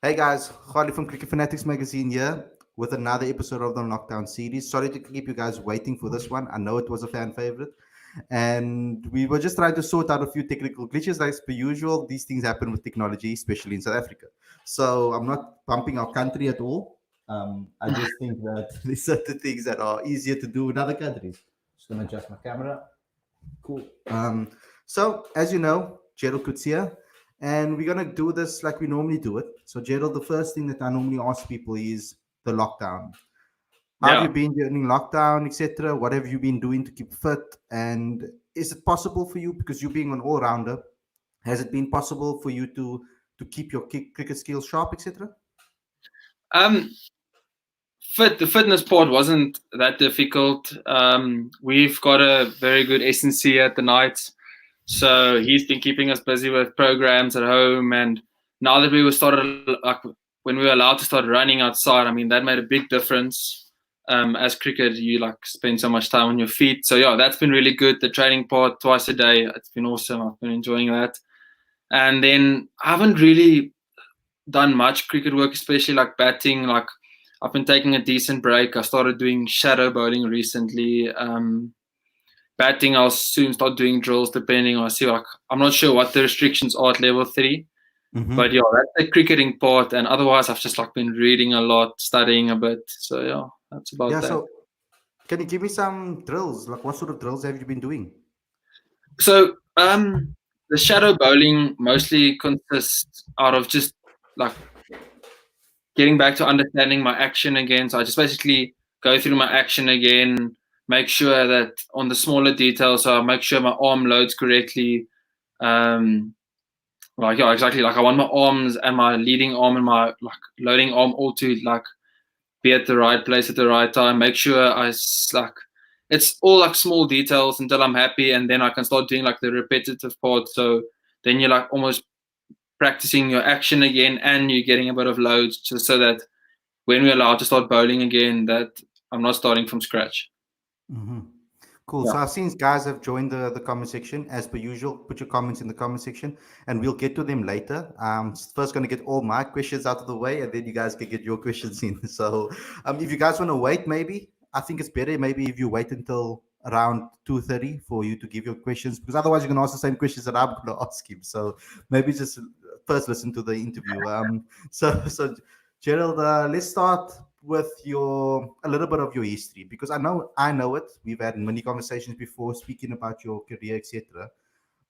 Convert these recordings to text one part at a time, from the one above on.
Hey guys, Khalid from Cricket Fanatics Magazine here with another episode of the Lockdown series. Sorry to keep you guys waiting for this one. I know it was a fan favorite. And we were just trying to sort out a few technical glitches. As per usual, these things happen with technology, especially in South Africa. So I'm not bumping our country at all. I just think that there's certain things that are easier to do in other countries. Just going to adjust my camera. Cool. So, as you know, Gerald Coetzee here, and we're gonna do this like we normally do it. So, Gerald, the first thing that I normally ask people is the lockdown. How have you Yeah. been during lockdown, etc.? What have you been doing to keep fit? And is it possible for you, because you being an all-rounder, has it been possible for you to keep your cricket skills sharp, etc.? Um, the fitness part wasn't that difficult. We've got a very good SNC at the night, so he's been keeping us busy with programs at home. And now that when we were allowed to start running outside, I mean that made a big difference. As cricket, you spend so much time on your feet. So yeah, that's been really good. The training part twice a day, it's been awesome. I've been enjoying that. And then I haven't really done much cricket work, especially like batting. Like I've been taking a decent break. I started doing shadow bowling recently. Batting, I'll soon start doing drills depending on. I see, like I'm not sure what the restrictions are at level 3, but Mm-hmm. yeah, that's the cricketing part. And otherwise, I've just been reading a lot, studying a bit. So yeah, that's about Yeah. that. So, can you give me some drills? Like, what sort of drills have you been doing? So the shadow bowling mostly consists out of just like getting back to understanding my action again. So I just basically go through my action again, make sure that on the smaller details, so I make sure my arm loads correctly. Um, like yeah, exactly. Like I want my arms and my leading arm and my loading arm all to be at the right place at the right time. Make sure like it's all like small details until I'm happy, and then I can start doing like the repetitive part. So then you're like almost practicing your action again, and you're getting a bit of load, just so that when we're allowed to start bowling again, that I'm not starting from scratch. Mm-hmm. Cool. Yeah. So I've seen guys have joined the comment section as per usual. Put your comments in the comment section, and we'll get to them later. First going to get all my questions out of the way, and then you guys can get your questions in. So, if you guys want to wait, maybe I think it's better maybe if you wait until around 2:30 for you to give your questions, because otherwise you're going to ask the same questions that I'm going to ask him. So maybe just first listen to the interview. So Gerald, let's start with your a little bit of your history, because I know it. We've had many conversations before speaking about your career, etc.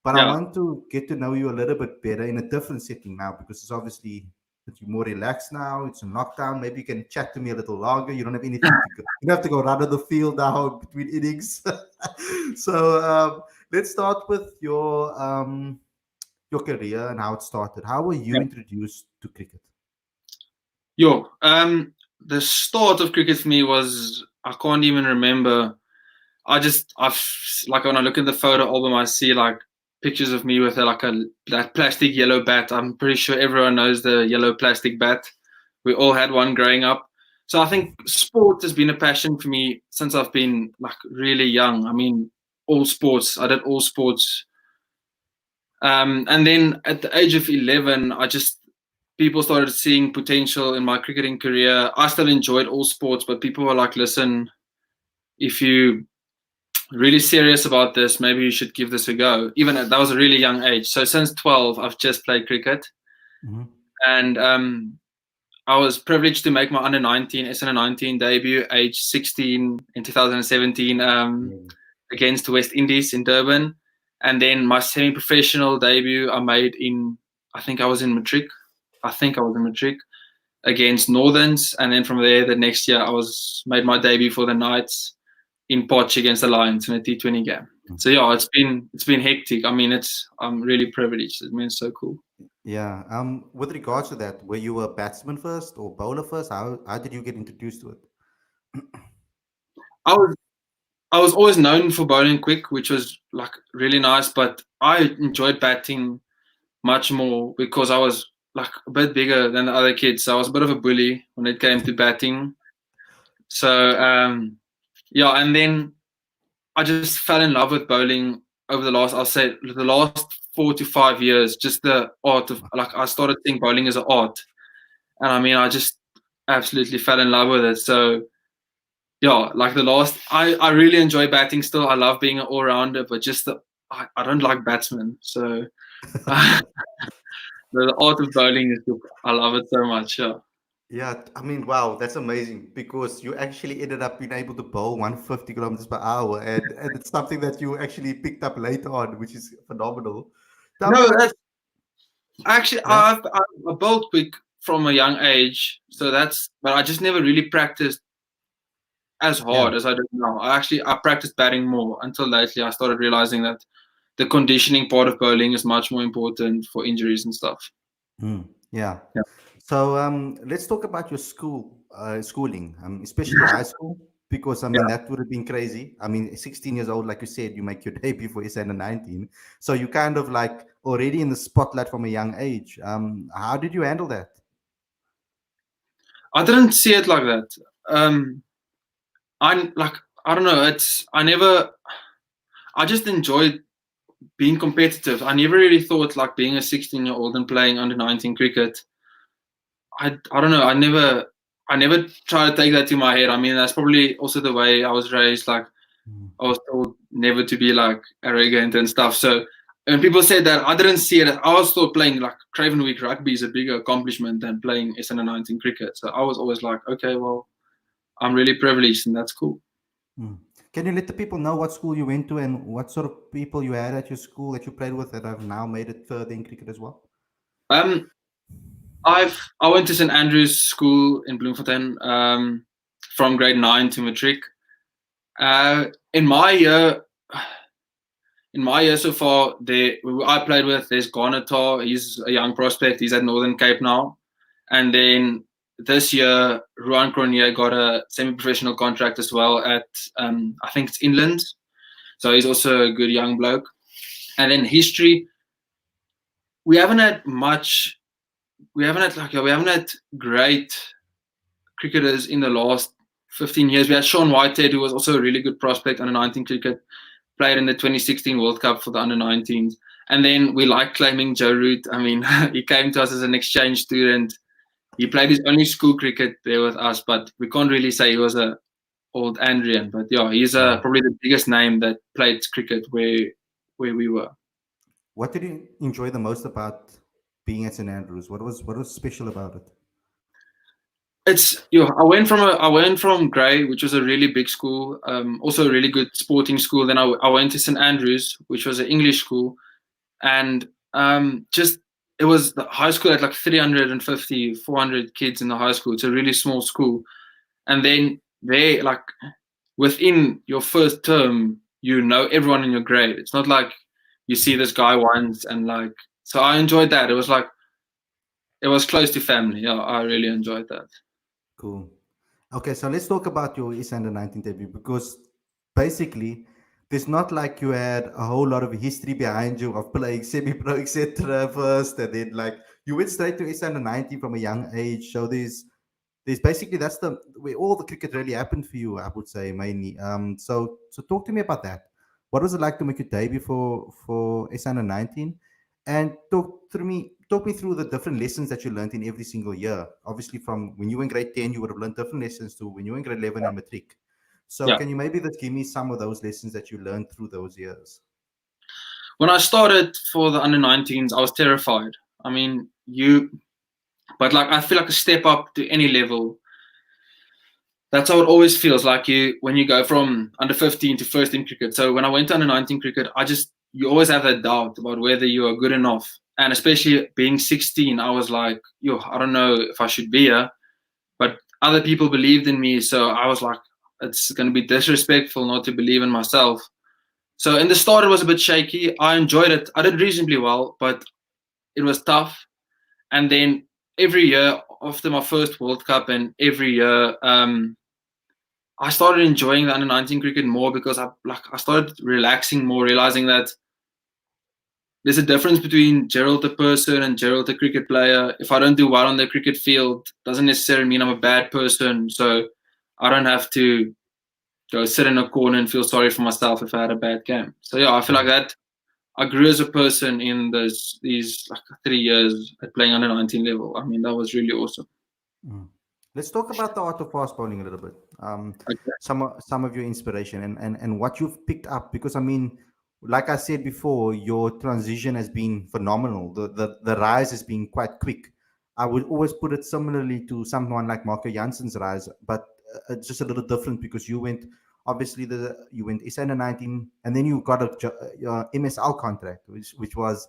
But I Yeah. want to get to know you a little bit better in a different setting now, because it's obviously that you're more relaxed now. It's in lockdown. Maybe you can chat to me a little longer. You don't have anything to go. You don't have to go run on the field now between innings. So let's start with your career and how it started. How were you Yeah. introduced to cricket? Yo, the start of cricket for me was I can't even remember. I've like when I look at the photo album, I see like pictures of me with that plastic yellow bat. I'm pretty sure everyone knows the yellow plastic bat. We all had one growing up. So I think sport has been a passion for me since I've been like really young. I mean, all sports. I did all sports. And then at the age of 11, people started seeing potential in my cricketing career. I still enjoyed all sports, but people were like, listen, if you really serious about this, maybe you should give this a go. Even that was a really young age. So since 12, I've just played cricket. Mhm. And I was privileged to make my under 19, SN 19 debut, age 16 in 2017 against West Indies in Durban. And then my semi-professional debut I made I think I was in matric. Against Northerns. And then from there, the next year, I made my debut for the Knights in Potch against the Lions in a T20 game. So yeah, it's been hectic. I mean, I'm really privileged. It means so cool. Yeah. With regards to that, were you a batsman first or bowler first? How did you get introduced to it? I was I was always known for bowling quick, which was like really nice, but I enjoyed batting much more because I was like a bit bigger than the other kids. So I was a bit of a bully when it came to batting. So yeah, and then I just fell in love with bowling over I'll say the last 4 to 5 years. Just the art of I started seeing bowling as an art. and I mean, I just absolutely fell in love with it. So yeah, like I really enjoy batting still. I love being an all-rounder, but just I don't like batsmen. So the art of bowling is I love it so much. Yeah. Yeah, I mean, wow, that's amazing because you actually ended up being able to bowl 150 kilometers per hour, and it's something that you actually picked up later on, which is phenomenal. Tell me No, about that's this. actually Yeah. I've bowled quick from a young age. So but I just never really practiced as Yeah. hard as I do now. I practiced batting more until lately. I started realizing that the conditioning part of bowling is much more important for injuries and stuff. Yeah. Yeah. So let's talk about your schooling, especially high school, because I mean Yeah. that would have been crazy. I mean, 16 years old, like you said, you make your debut for SN 19, so you kind of like already in the spotlight from a young age. How did you handle that? I didn't see it like that. Um, I like I don't know. I just enjoyed being competitive. I never really thought like being a 16-year-old and playing under 19 cricket. I don't know. I never tried to take that to my head. I mean, that's probably also the way I was raised. Like Mm. I was told never to be like arrogant and stuff. So when people said that, I didn't see it. I was still playing like Craven Week rugby is a bigger accomplishment than playing SN19 cricket. So I was always like, okay, well, I'm really privileged and that's cool. Mm. Can you let the people know what school you went to and what sort of people you had at your school that you played with that have now made it further in cricket as well? Um, I went to St Andrew's School in Bloemfontein from grade 9 to matric. Uh, in my year, in my year so far, who I played with, there's Garnetar. He's a young prospect. He's at Northern Cape now. And then this year, Ruan Cronje got a semi-professional contract as well at, I think it's Inland. So he's also a good young bloke. And then history, we haven't had much. We haven't had great cricketers in the last 15 years. We had Sean Whitehead, who was also a really good prospect under 19 cricket, played in the 2016 World Cup for the under 19s. And then we like claiming Joe Root. I mean, he came to us as an exchange student. He played his only school cricket there with us, but we can't really say he was a old Andrian. But yeah, he's Yeah. probably the biggest name that played cricket where we were. What did you enjoy the most about being at St Andrews? What was special about it? I went from Grey, which was a really big school, also a really good sporting school. Then I went to St Andrews, which was an English school, and just it was the high school had like 350 400 kids in the high school. It's a really small school, and then they like within your first term you know everyone in your grade. It's not like you see this guy once and like, so I enjoyed that. It was close to family. Yeah, I really enjoyed that. Cool. Okay, so let's talk about your East Under 19 debut because basically there's not like you had a whole lot of history behind you of playing semi-pro, etc. first, and then like you went straight to East Under 19 from a young age. So there's basically that's the where all the cricket really happened for you, I would say mainly. So talk to me about that. What was it like to make your debut for S under 19, and talk me through the different lessons that you learned in every single year. Obviously, from when you were in grade 10, you would have learned different lessons to when you were in grade 11 and matric. So Yeah. can you maybe just give me some of those lessons that you learned through those years? When I started for the under 19s, I was terrified. I mean, but like I feel like a step up to any level. That's how it always feels like when you go from under 15 to first team cricket. So when I went to under 19 cricket, you always have that doubt about whether you are good enough. And especially being 16, I was like, yo, I don't know if I should be here. But other people believed in me, so I was like, it's going to be disrespectful not to believe in myself. So in the start, it was a bit shaky. I enjoyed it. I did reasonably well, but it was tough. And then every year after my first World Cup, and every year, I started enjoying the under 19 cricket more because I started relaxing more, realizing that there's a difference between Gerald the person and Gerald the cricket player. If I don't do well on the cricket field, doesn't necessarily mean I'm a bad person. So I don't have to go sit in a corner and feel sorry for myself if I had a bad game. So yeah, I feel like that I grew as a person in these like 3 years at playing under 19 level. I mean, that was really awesome. Mm. Let's talk about the art of fast bowling a little bit. Okay. Some of your inspiration and what you've picked up, because I mean, like I said before, your transition has been phenomenal. The rise has been quite quick. I would always put it similarly to someone like Marco Janssen's rise, but it's just a little different because you went obviously you went SA 19 and then you got your MSL contract, which was,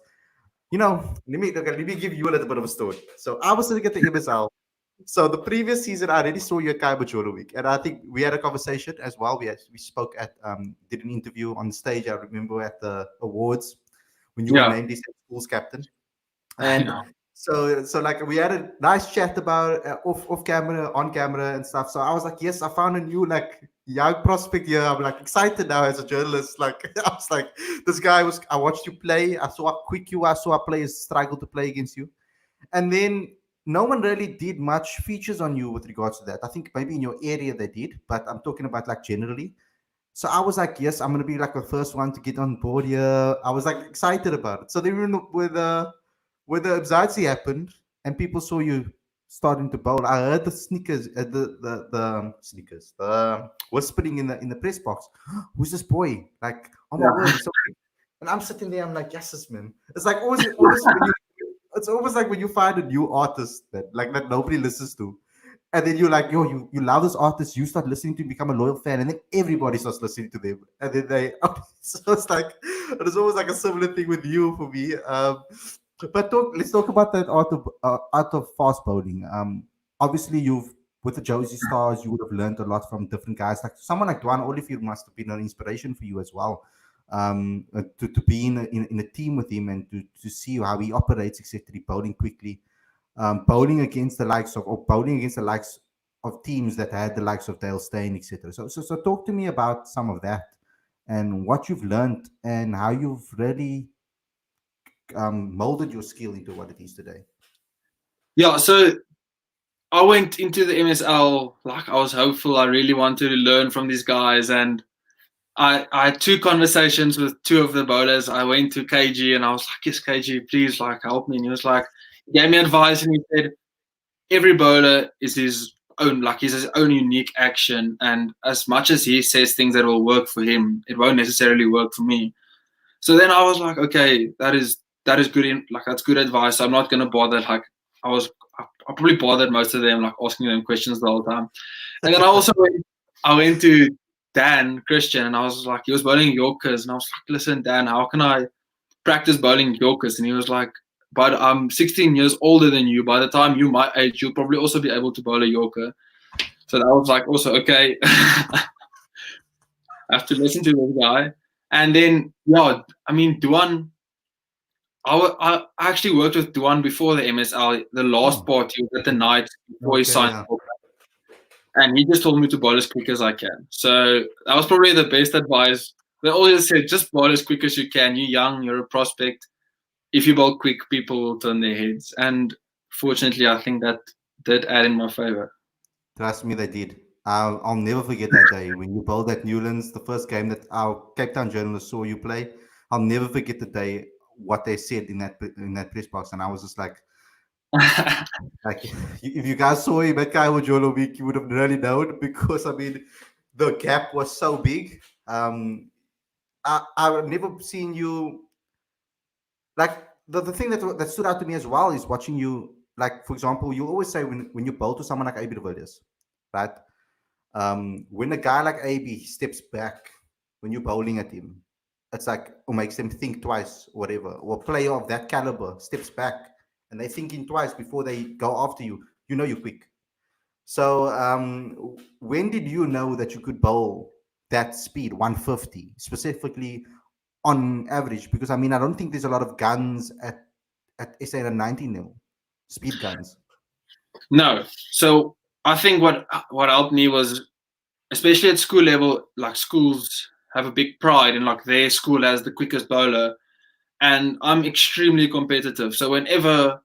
let me give you a little bit of a story. So I was sitting at the MSL. So the previous season, I already saw you at Kaiba week, and I think we had a conversation as well. We spoke at did an interview on stage. I remember at the awards when you were Yeah. named as school's captain, and Yeah. so like we had a nice chat about off camera, on camera, and stuff. So I was like, yes, I found a new like young prospect here. I'm like excited now as a journalist. Like I was like, this guy was. I watched you play. I saw how quick you are. I saw how players struggle to play against you, and then no one really did much features on you with regards to that. I think maybe in your area they did, but I'm talking about like generally. So I was like, yes, I'm gonna be like the first one to get on board here. I was like excited about it. So then when the Abzazi happened and people saw you starting to bowl, I heard the sneakers, the sneakers, the whispering in the press box. Who's this boy? Like, oh my word, Yeah. he's so big. And I'm sitting there, I'm like, yes, man. It's like almost when you, it's almost like when you find a new artist that nobody listens to, and then you're like, yo, you love this artist, you start listening to him, become a loyal fan, and then everybody starts listening to them, and then they so it's like it's almost like a similar thing with you for me. But let's talk about that art of fast bowling. Obviously you've with the Jozi Stars, you would have learned a lot from different guys. Like someone like Dwan Olivier must have been an inspiration for you as well. To be in a team with him and to see how he operates, etc. Bowling quickly, bowling against the likes of or bowling against the likes of teams that had the likes of Dale Steyn, etc. So talk to me about some of that and what you've learned and how you've really molded your skill into what it is today. Yeah. So I went into the MSL like I was hopeful. I really wanted to learn from these guys, and I had two conversations with two of the bowlers. I went to KG and I was like, "Yes, KG, please like help me." And he was like, he gave me advice and he said, "Every bowler is his own, like he's his own unique action, and as much as he says things that will work for him, it won't necessarily work for me." So then I was like, "Okay, that is good. Like that's good advice. I'm not gonna bother. Like I was, I probably bothered most of them, like asking them questions the whole time." And then I went to Dan Christian, and I was like, he was bowling Yorkers, and I was like, "Listen, Dan, how can I practice bowling Yorkers?" And he was like, "But I'm 16 years older than you. By the time you my age, you'll probably also be able to bowl a Yorker." So that was like also okay. I have to listen to this guy. And then yeah, I mean Duan. I actually worked with Duan before the MSL. The last Hmm. part he was at the night before he Okay, signed, yeah. and he just told me to bowl as quick as I can. So that was probably the best advice. They always said, just bowl as quick as you can. You're young, you're a prospect. If you bowl quick, people will turn their heads. And fortunately, I think that did add in my favor. Trust me, they did. I'll never forget that day when you bowled at Newlands, the first game that our Cape Town journalists saw you play. I'll never forget the day what they said in that press box, and I was just like if you guys saw him at Kaiwo Jolo week, you would have really known because I mean the gap was so big. I've never seen you like the thing that stood out to me as well is watching you. Like for example, you always say when you bowl to someone like AB de Villiers, right? When a guy like AB steps back when you're bowling at him, it's like or makes them think twice, whatever. Or a player of that caliber steps back and they're thinking twice before they go after you. You know you're quick. So when did you know that you could bowl that speed, 150, specifically on average? Because I mean, I don't think there's a lot of guns at SA 19 level, speed guns. No. So I think what helped me was, especially at school level, like schools have a big pride in like their school has the quickest bowler, and I'm extremely competitive. So whenever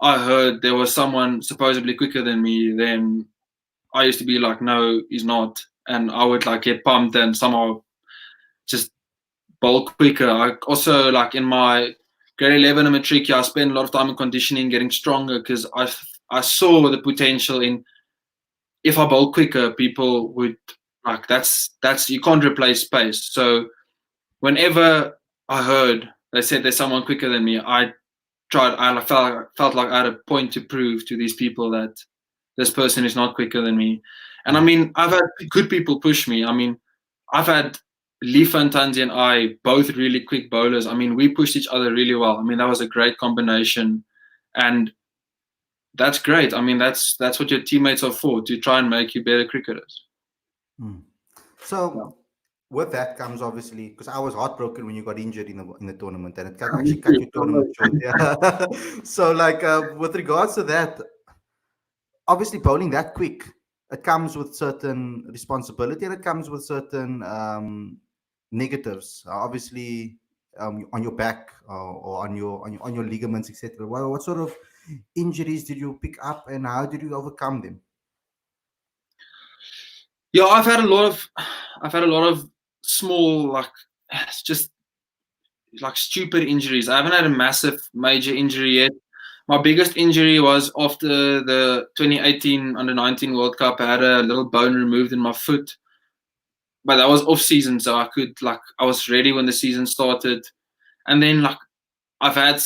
I heard there was someone supposedly quicker than me, then I used to be like, no, he's not, and I would like get pumped and somehow just bowl quicker. I also like in my grade 11 and matric, I spent a lot of time in conditioning, getting stronger because I saw the potential in if I bowl quicker, people would like that's you can't replace pace. So whenever I heard they said there's someone quicker than me, I felt like I had a point to prove to these people that this person is not quicker than me. And I mean, I've had good people push me. I mean, I've had Lee Fantanzi and I, both really quick bowlers. I mean, we pushed each other really well. I mean, that was a great combination. And that's great. I mean, that's what your teammates are for, to try and make you better cricketers. So with that comes obviously, because I was heartbroken when you got injured in the tournament, and it actually cut your tournament short. Yeah. So like with regards to that, obviously bowling that quick, it comes with certain responsibility and it comes with certain negatives. Obviously, on your back or on your ligaments, etc. What sort of injuries did you pick up, and how did you overcome them? Yeah, I've had a lot of small, like, just like stupid injuries. I haven't had a massive major injury yet. My biggest injury was after the 2018 Under-19 World Cup. I had a little bone removed in my foot, but that was off season, so I was ready when the season started. And then I've had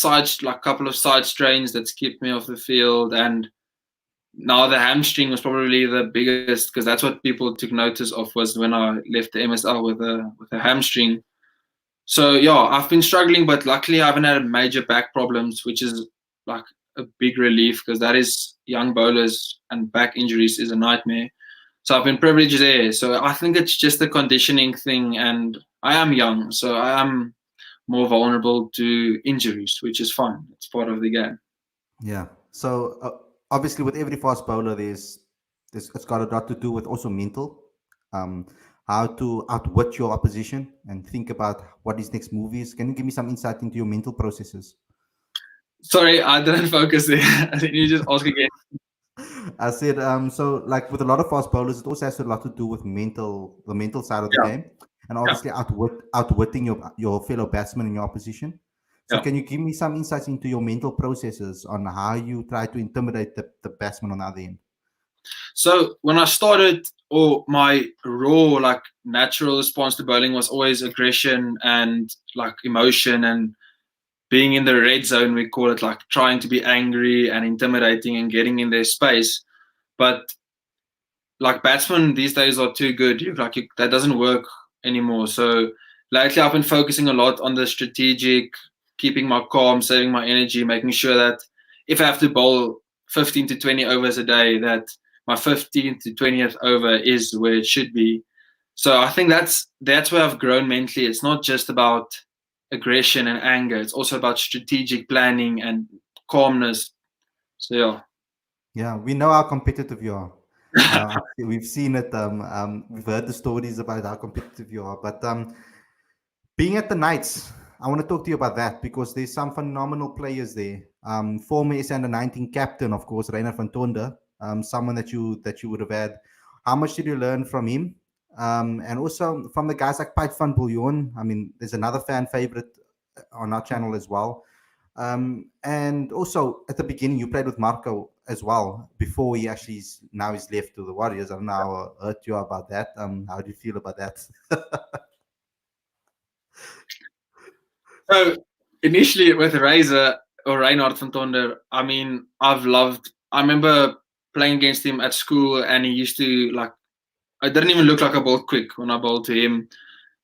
couple of side strains that's kept me off the field, and now the hamstring was probably the biggest, because that's what people took notice of, was when I left the MSL with a hamstring. So yeah, I've been struggling, but luckily I haven't had major back problems, which is like a big relief, because that is young bowlers and back injuries is a nightmare. So I've been privileged there. So I think it's just a conditioning thing, and I am young, so I am more vulnerable to injuries, which is fine. It's part of the game. Yeah. So obviously, with every fast bowler, there's it's got a lot to do with also mental, um, how to outwit your opposition and think about what his next move is. Can you give me some insight into your mental processes? Sorry, I didn't focus there. Can you just ask again? I said, so like with a lot of fast bowlers, it also has a lot to do with the mental side of the Yeah, game, and yeah, obviously outwitting your fellow batsmen in your opposition. So yeah. can you give me some insights into your mental processes on how you try to intimidate the batsman on the other end? So when I started, or my raw, like, natural response to bowling was always aggression and like emotion and being in the red zone, we call it, like trying to be angry and intimidating and getting in their space. But like batsmen these days are too good. That doesn't work anymore. So lately I've been focusing a lot on the strategic, keeping my calm, saving my energy, making sure that if I have to bowl 15 to 20 overs a day, that my 15th to 20th over is where it should be. So I think that's where I've grown mentally. It's not just about aggression and anger. It's also about strategic planning and calmness. So yeah. Yeah, we know how competitive you are. We've seen it. We've heard the stories about how competitive you are. But being at the Knights, I want to talk to you about that because there's some phenomenal players there. Former SA Under-19 captain, of course, Reiner van Tonder, someone that you would have had. How much did you learn from him? And also from the guys like Piet van Bouillon. I mean, there's another fan favorite on our channel as well. And also at the beginning, you played with Marco as well before he actually now he's left to the Warriors. I don't know how hurt you are about that. How do you feel about that? So initially with Razor or Reinhard van Tonder, I mean, I remember playing against him at school, and he used to, like, I didn't even look like I bowled quick when I bowled to him.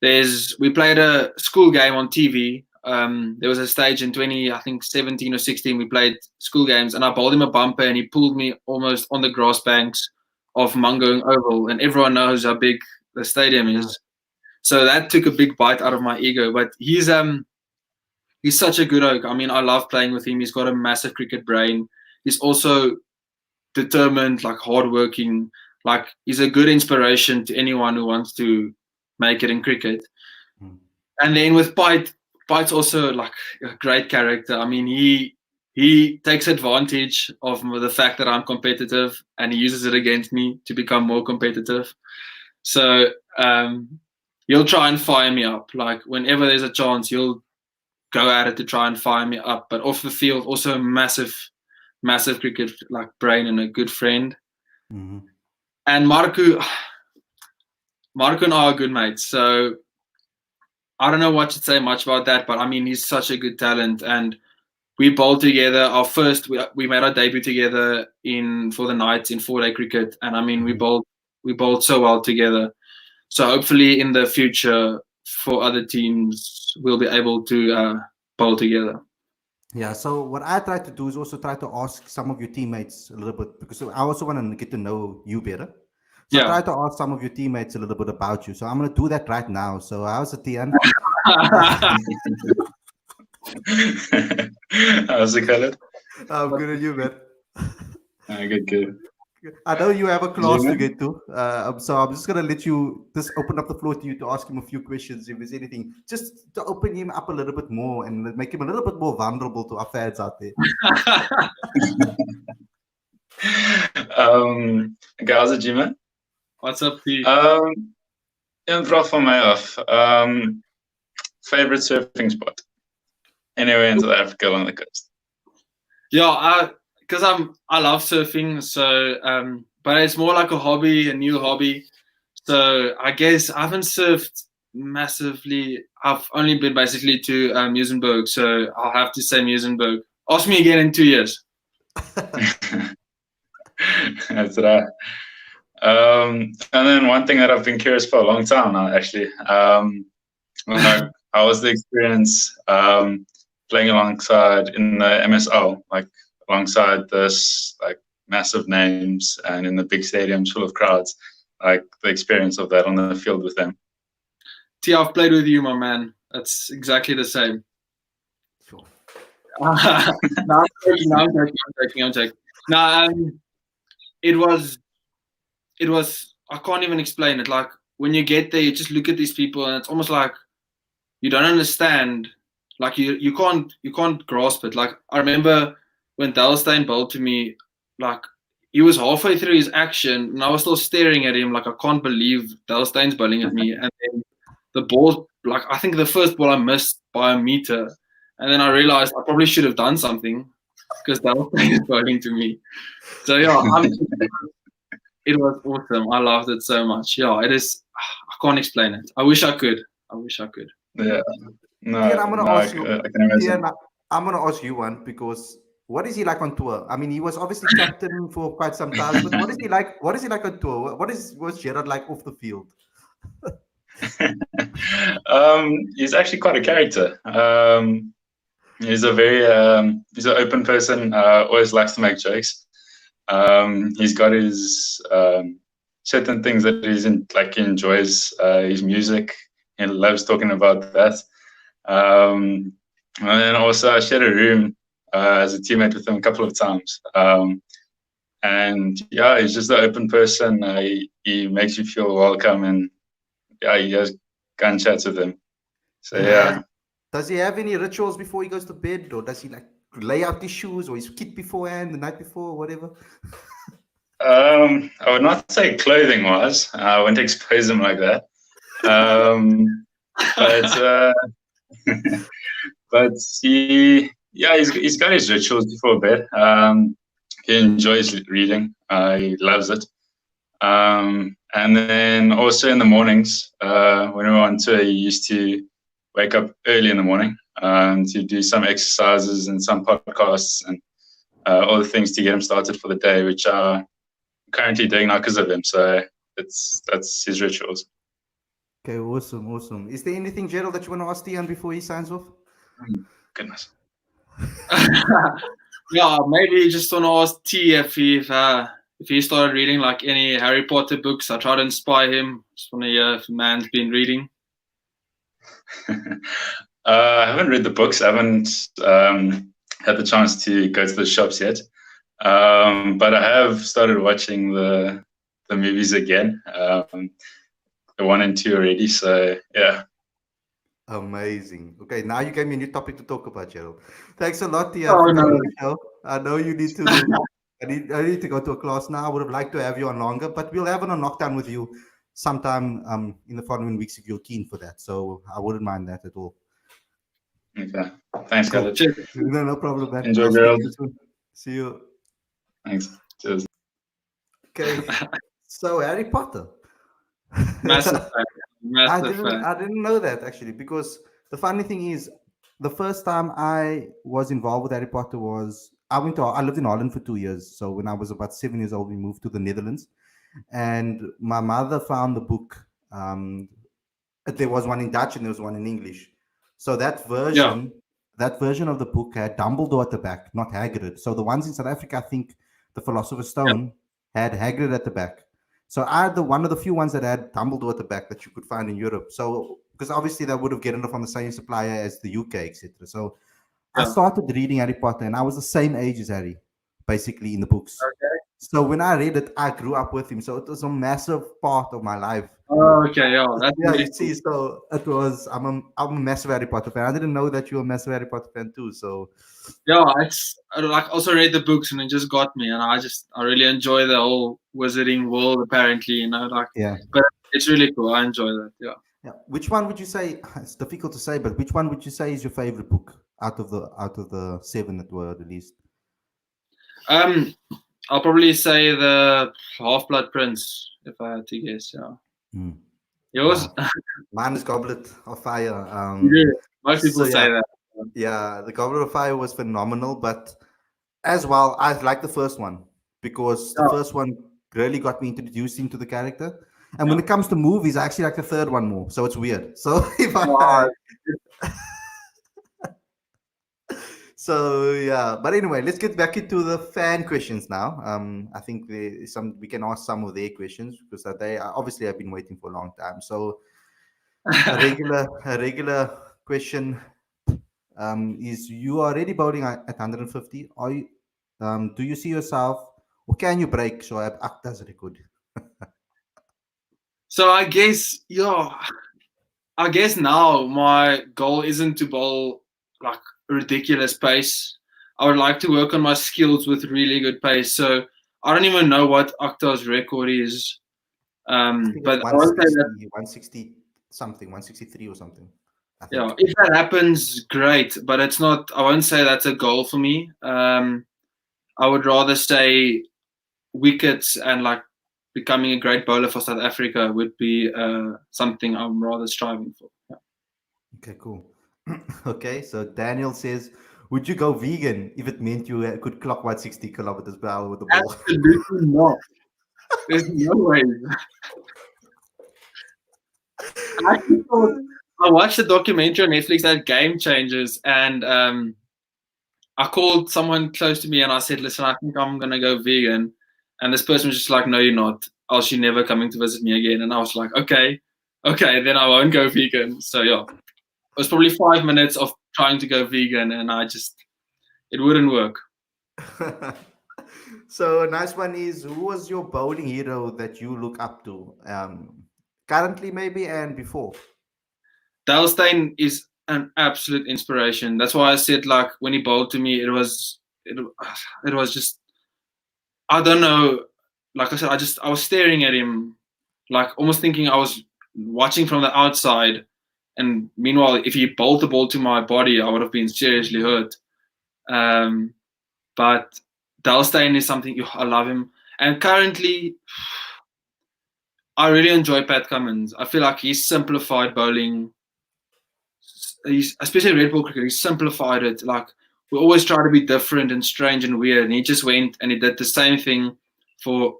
We played a school game on TV. There was a stage in I think 17 or 16, we played school games, and I bowled him a bumper, and he pulled me almost on the grass banks of Mungoing Oval, and everyone knows how big the stadium is. So that took a big bite out of my ego. But he's such a good oak. I mean, I love playing with him. He's got a massive cricket brain. He's also determined, like hardworking. Like, he's a good inspiration to anyone who wants to make it in cricket. And then with Piet's also like a great character. I mean, he takes advantage of the fact that I'm competitive, and he uses it against me to become more competitive. So he'll try and fire me up. Like, whenever there's a chance, he'll go at it to try and fire me up. But off the field, also a massive, massive cricket like brain and a good friend. Mm-hmm. And Marco and I are good mates. So I don't know what to say much about that, but I mean, he's such a good talent, and we bowled together. We made our debut together for the Knights in 4-day cricket, and I mean, we bowled so well together. So hopefully, in the future, for other teams, we'll be able to bowl together. Yeah, so what I try to do is also try to ask some of your teammates a little bit, because I also want to get to know you better. So I try to ask some of your teammates a little bit about you. So I'm going to do that right now. So how's it, Tian? How's it, Khalid? I'm good at you, man. Good. I know you have a class to man? get to, so I'm just gonna let you just open up the floor to you to ask him a few questions if there's anything, just to open him up a little bit more and make him a little bit more vulnerable to our fans out there. How's it, G-man? What's up, P? En vraag van mij af. Favorite surfing spot? Anywhere in South Africa along the coast. Yeah, because I love surfing, so but it's more like a hobby, a new hobby. So I guess I haven't surfed massively. I've only been basically to Muizenberg, so I'll have to say Muizenberg. Ask me again in 2 years. That's right. And then one thing that I've been curious for a long time now, actually, how was the experience playing alongside in the MSL, like alongside this like massive names and in the big stadiums full of crowds, like the experience of that on the field with them? T, I've played with you, my man. That's exactly the same. Sure. No, I'm joking. No, it was. I can't even explain it. Like when you get there, you just look at these people, and it's almost like you don't understand. Like you can't grasp it. Like I remember when Dalstein bowled to me, like he was halfway through his action, and I was still staring at him like I can't believe Dalstein's bowling at me. And then the ball, like I think the first ball I missed by a meter, and then I realized I probably should have done something because Dalstein is bowling to me. So yeah, it was awesome. I loved it so much. Yeah, it is. I can't explain it. I wish I could. Yeah. No, Tian, I'm gonna ask you. I can imagine. Tian, I'm gonna ask you one, because what is he like on tour? I mean, he was obviously captain for quite some time, but what is he like? What is he like on tour? What's Gerald like off the field? He's actually quite a character. He's a very he's an open person. Always likes to make jokes. He's got his certain things that he enjoys. His music. He loves talking about that. And then also I shared a room as a teammate with him a couple of times. And yeah, he's just an open person. He makes you feel welcome, and yeah, he has gun chats with him. So yeah. Does he have any rituals before he goes to bed, or does he like lay out his shoes or his kit beforehand, the night before, whatever? I would not say clothing wise. I wouldn't expose him like that. But he's got his rituals before bed. He enjoys reading. He loves it. And then also in the mornings, when we were on tour, he used to wake up early in the morning to do some exercises and some podcasts and all the things to get him started for the day, which are currently doing now because of him. So that's his rituals. Okay, awesome. Is there anything, Gerald, that you want to ask Tian before he signs off? Goodness. Yeah, maybe just want to ask T if he started reading like any Harry Potter books. I try to inspire him. Just want to hear if the man's been reading. I haven't read the books. I haven't had the chance to go to the shops yet. But I have started watching the movies again. The 1 and 2 already. So yeah. Amazing. Okay, now you gave me a new topic to talk about, Gerald. Thanks a lot, Tian. I know you need to. I need to go to a class now. I would have liked to have you on longer, but we'll have it on lockdown with you sometime in the following weeks if you're keen for that. So I wouldn't mind that at all. Okay. Thanks, Khalid. No problem, man. Enjoy, Gerald. See you. Thanks. Cheers. Okay. So Harry Potter. Massive fan. Massive fan. I didn't know that actually, because the funny thing is, the first time I was involved with Harry Potter was I lived in Holland for 2 years. So when I was about 7 years old, we moved to the Netherlands, and my mother found the book. There was one in Dutch and there was one in English. So Yeah. that version of the book had Dumbledore at the back, not Hagrid. So the ones in South Africa, I think the Philosopher's Yeah. Stone had Hagrid at the back. So I had one of the few ones that had Dumbledore at the back that you could find in Europe. So because obviously that would have gotten it from the same supplier as the UK, etc. So I Yeah. started reading Harry Potter, and I was the same age as Harry, basically in the books. Okay. So when I read it, I grew up with him. So it was a massive part of my life. Oh, okay. Yeah. That's Yeah, really you see, so it was. I'm a massive Harry Potter fan. I didn't know that you were a massive Harry Potter fan too. So Yeah, I like also read the books and it just got me, and I really enjoy the whole wizarding world. Apparently, like, yeah, but it's really cool. I enjoy that. Yeah. yeah. Which one would you say? It's difficult to say, but which one would you say is your favorite book out of the seven that were released? I'll probably say the Half-Blood Prince if I had to guess. Yeah. Hmm. Yours? Mine is Goblet of Fire. Yeah. Most people So say that. yeah, the Goblet of Fire was phenomenal, but as well, I like the first one because the Yeah. first one really got me introduced into the character. And when Yeah. it comes to movies, I actually like the third one more. So it's weird. So if I, Oh, so yeah. But anyway, let's get back into the fan questions now. I think we can ask some of their questions because they obviously have been waiting for a long time. So a regular question is: you are already bowling at 150. Are you? Do you see yourself, or can you break so I have Akta's record? So I guess, yeah, I guess now my goal isn't to bowl like a ridiculous pace. I would like to work on my skills with really good pace. So I don't even know what Akhtar's record is. I think it's But I would say that, 160 something, 163 or something. I think. yeah, if that happens, great. But it's not. I won't say that's a goal for me. I would rather say wickets and like becoming a great bowler for South Africa would be something I'm rather striving for. Yeah. Okay, cool. Okay, so Daniel says, would you go vegan if it meant you could clock 160 kilometers per hour with the ball? Absolutely not. There's no way. I watched a documentary on Netflix that Game Changers, and I called someone close to me and I said, "Listen, I think I'm gonna go vegan." And this person was just like, "No, you're not. Else you're never coming to visit me again." And I was like, "Okay, then I won't go vegan." So yeah, it was probably 5 minutes of trying to go vegan, and it wouldn't work. So a nice one is, who was your bowling hero that you look up to? Currently maybe and before? Dale Steyn is an absolute inspiration. That's why I said, like, when he bowled to me, it was just, I don't know. Like I said, I was staring at him, like almost thinking I was watching from the outside. And meanwhile, if he bowled the ball to my body, I would have been seriously hurt. But Dale Steyn is something, I love him. And currently, I really enjoy Pat Cummins. I feel like he's simplified bowling. He's, especially red ball cricket, he simplified it. Like, we always try to be different and strange and weird, and he just went and he did the same thing for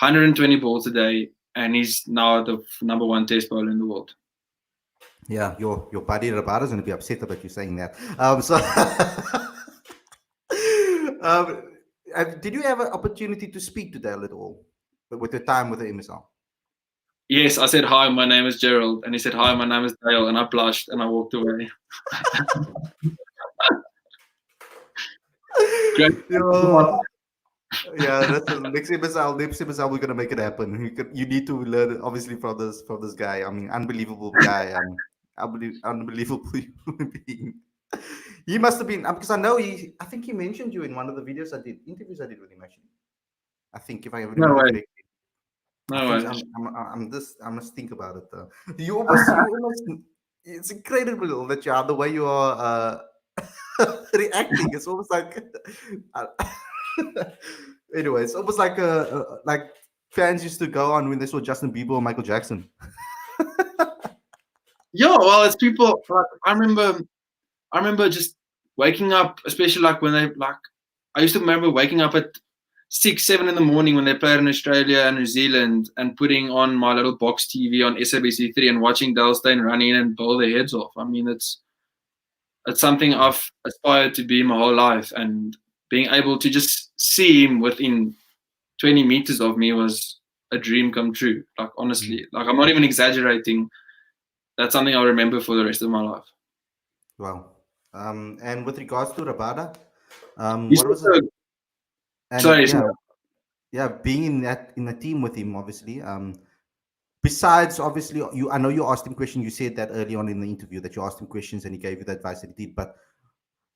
120 balls a day, and he's now the number one test bowler in the world. Yeah, your buddy Rabada is going to be upset about you saying that. Did you have an opportunity to speak to Dale at all with your time with the MSL? Yes, I said, "Hi, my name is Gerald," and he said, "Hi, my name is Dale," and I blushed and I walked away. Great. Yeah, that's next episode we're gonna make it happen. You need to learn obviously from this guy. I mean, unbelievable guy. Unbelievable human being. He must have been because I think he mentioned you in one of the interviews I did with him actually. I think if I remember correctly. No way. I must think about it though. You almost it's incredible that you are the way you are reacting. It's almost like Anyway, it's almost like fans used to go on when they saw Justin Bieber or Michael Jackson. Yeah, well, it's people. Like, I remember just waking up, especially like when they like. I used to remember waking up at 6, 7 in the morning when they played in Australia and New Zealand, and putting on my little box TV on SABC3 and watching Dale Steyn run in and bowl their heads off. I mean, it's something I've aspired to be my whole life, and being able to just see him within 20 meters of me was a dream come true. Like, honestly, like, I'm not even exaggerating. That's something I'll remember for the rest of my life. Wow. And with regards to Rabada, He's what was it? also, And sorry, yeah, being in the team with him, obviously. Besides, obviously, I know you asked him questions. You said that early on in the interview that you asked him questions and he gave you the advice that he did. But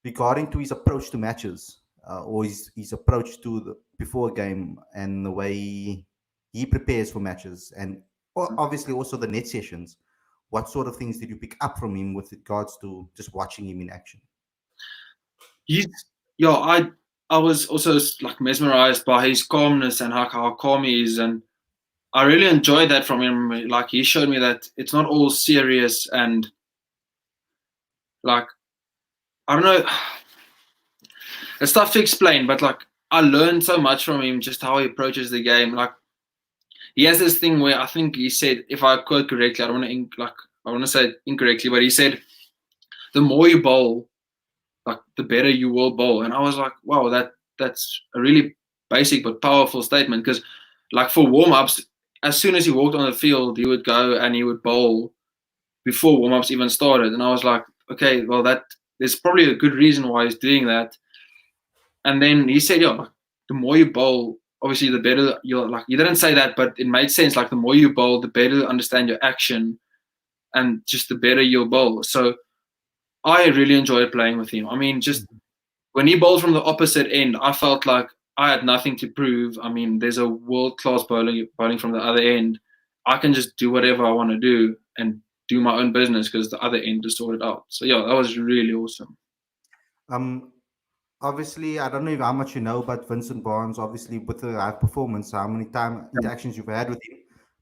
regarding to his approach to matches, or his approach to the before a game and the way he prepares for matches, and obviously also the net sessions, what sort of things did you pick up from him with regards to just watching him in action? he's, yeah, I was also like mesmerized by his calmness and how calm he is, and I really enjoyed that from him. Like, he showed me that it's not all serious, and like, I don't know, it's tough to explain, but like, I learned so much from him, just how he approaches the game. Like, he has this thing where I think he said, if I quote correctly, I don't want to say it incorrectly, but he said, the more you bowl, like, the better you will bowl. And I was like, wow, that's a really basic but powerful statement, because like, for warm-ups, as soon as he walked on the field, he would go and he would bowl before warm-ups even started. And I was like, okay, well, there's probably a good reason why he's doing that. And then he said, yeah, like, the more you bowl, obviously the better you're. Like, you didn't say that, but it made sense. Like, the more you bowl, the better you understand your action, and just the better you'll bowl. So I really enjoyed playing with him. I mean, just when he bowled from the opposite end, I felt like I had nothing to prove. I mean, there's a world-class bowling from the other end. I can just do whatever I want to do and do my own business, because the other end is sorted out. So yeah, that was really awesome. Um, Obviously, I don't know how much you know about Vincent Barnes. Obviously, with the high performance, how many time interactions you've had with him.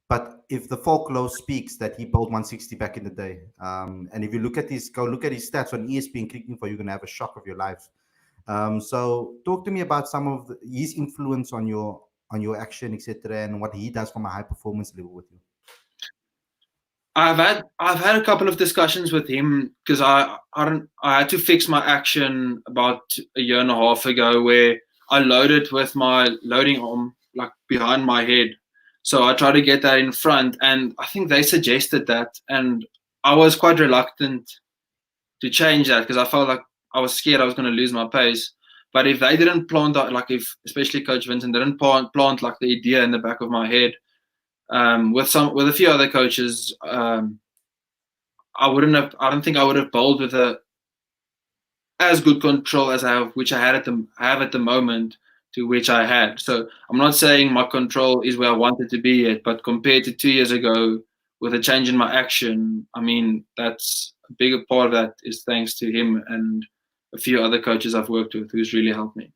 But if the folklore speaks that he bowled 160 back in the day, and if you look at go look at his stats on ESPN Cricket Info, you're gonna have a shock of your life. So, talk to me about some of his influence on your action, etc., and what he does from a high performance level with you. I've had a couple of discussions with him, because I had to fix my action about a year and a half ago, where I loaded with my loading arm like behind my head. So I tried to get that in front, and I think they suggested that, and I was quite reluctant to change that, because I felt like I was scared I was going to lose my pace. But if they didn't plant that, like, if especially Coach Vincent didn't plant like the idea in the back of my head, with a few other coaches, I don't think I would have bowled with as good control as which I have at the moment, to which I had. So I'm not saying my control is where I wanted to be yet, but compared to 2 years ago, with a change in my action, I mean, that's a bigger part of that is thanks to him and a few other coaches I've worked with, who's really helped me.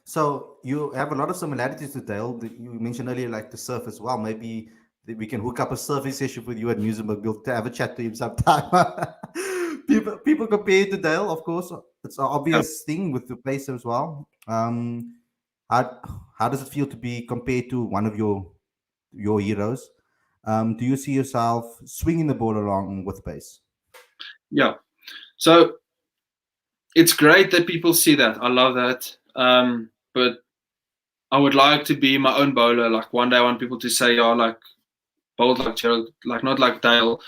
So you have a lot of similarities to Dale. You mentioned earlier, like the surf as well. Maybe we can hook up a surfing session with you at Museum. We'll have a chat to him sometime. people compare you to Dale, of course. It's an obvious thing with the place as well. How does it feel to be compared to one of your heroes? Do you see yourself swinging the ball along with pace? Yeah. So it's great that people see that. I love that. But I would like to be my own bowler. Like, one day I want people to say, oh, like, bowled like Gerald, like, not like Dale.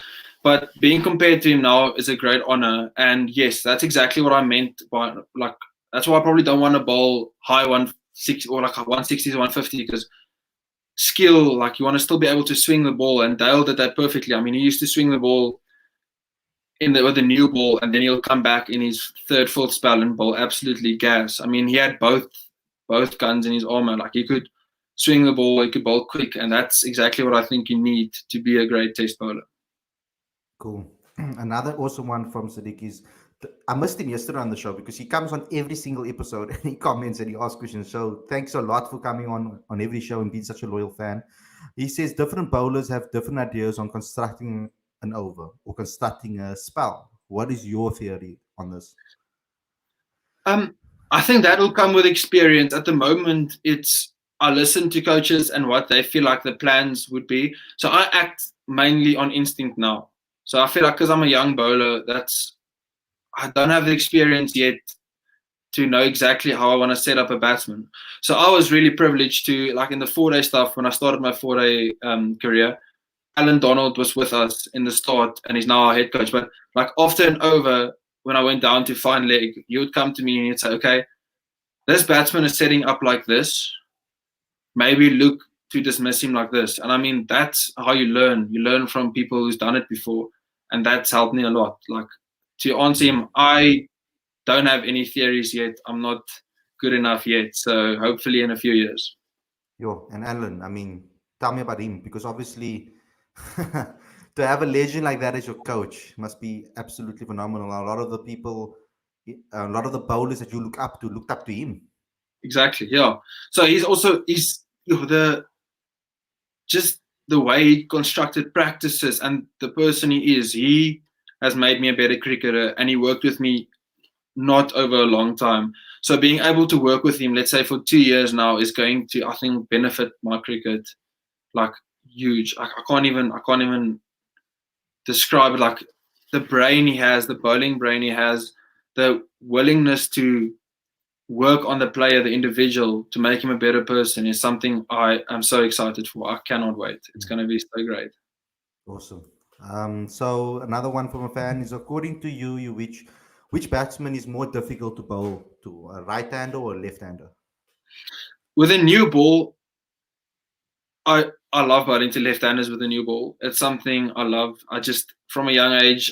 But being compared to him now is a great honor. And yes, that's exactly what I meant by, like, that's why I probably don't want to bowl high 160 or like 160 to 150, because skill, like, you want to still be able to swing the ball. And Dale did that perfectly. I mean, he used to swing the ball with a new ball, and then he'll come back in his third, fourth spell and bowl absolutely gas. I mean, he had both guns in his armor. Like, he could swing the ball, he could bowl quick, and that's exactly what I think you need to be a great test bowler. Cool. Another awesome one from Sadiq is I missed him yesterday on the show because he comes on every single episode and he comments and he asks questions. So thanks a lot for coming on every show and being such a loyal fan. He says different bowlers have different ideas on constructing an over or constructing a spell. What is your theory on this? Um, I think that'll come with experience. At the moment, it's I listen to coaches and what they feel like the plans would be. So I act mainly on instinct now. So I feel like because I'm a young bowler, I don't have the experience yet to know exactly how I want to set up a batsman. So I was really privileged to, like in the 4-day stuff, when I started my 4-day career, Alan Donald was with us in the start and he's now our head coach. But like after and over, when I went down to fine leg, he would come to me and he'd say, okay, this batsman is setting up like this. Maybe look to dismiss him like this. And I mean, that's how you learn. You learn from people who's done it before. And that's helped me a lot. Like to answer him, I don't have any theories yet. I'm not good enough yet. So hopefully in a few years. Yo, and Alan, I mean, tell me about him because obviously to have a legend like that as your coach must be absolutely phenomenal. A lot of the people, a lot of the bowlers that you looked up to him. Exactly. Yeah. So he's the just the way he constructed practices and the person he is. He has made me a better cricketer, and he worked with me not over a long time. So being able to work with him, let's say for 2 years now, is going to, I think, benefit my cricket like huge. I can't even describe it. Like the brain he has, the bowling brain he has, the willingness to work on the player, the individual, to make him a better person is something I am so excited for. I cannot wait. It's going to be so great. Awesome. So another one from a fan is, according to you, which batsman is more difficult to bowl to, a right-hander or a left-hander? With a new ball, I love bowling to left-handers with a new ball. It's something I love. I just, from a young age,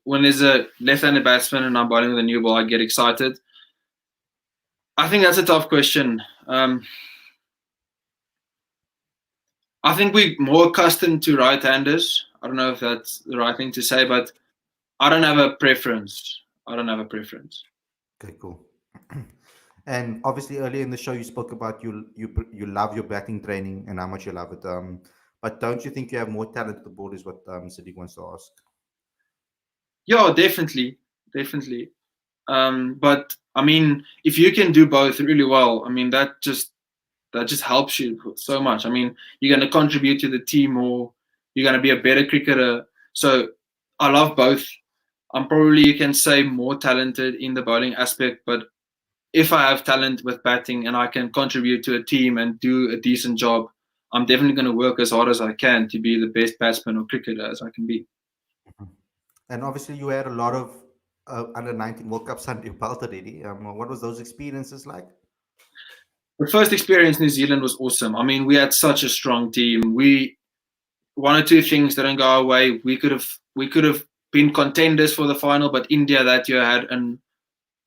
when there's a left-handed batsman and I'm bowling with a new ball, I get excited. I think that's a tough question. I think we're more accustomed to right-handers. I don't know if that's the right thing to say, but I don't have a preference. Okay, cool. And obviously, earlier in the show, you spoke about you love your batting training and how much you love it. But don't you think you have more talent to the ball? Is what Sadiq wants to ask. Yeah, definitely. But I mean, if you can do both really well, I mean that just helps you so much. I mean, you're going to contribute to the team more. You're going to be a better cricketer. So I love both. I'm probably, you can say, more talented in the bowling aspect, but if I have talent with batting and I can contribute to a team and do a decent job, I'm definitely going to work as hard as I can to be the best batsman or cricketer as I can be. And obviously, you had a lot of under 19 World Cups under your belt already. What was those experiences like? The first experience in New Zealand was awesome. I mean, we had such a strong team. One or two things didn't go our way. We could have been contenders for the final, but India that year had an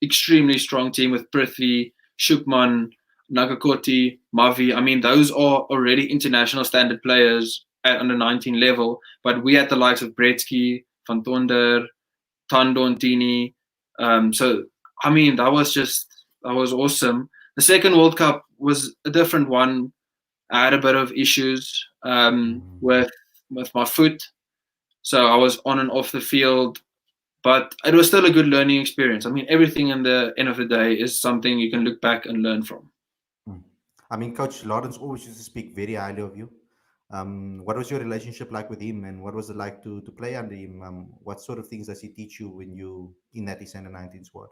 extremely strong team with Prithvi, Shubman, Nagakoti, Mavi. I mean, those are already international standard players at under 19 level, but we had the likes of Bretsky, Van Tonder, Tandon Tini. So, I mean, that was awesome. The second World Cup was a different one. I had a bit of issues with my foot, so I was on and off the field, but it was still a good learning experience. I mean, everything in the end of the day is something you can look back and learn from. I mean, Coach Lawrence always used to speak very highly of you. What was your relationship like with him, and what was it like to play under him? What sort of things does he teach you when you in that East Under 19 squad?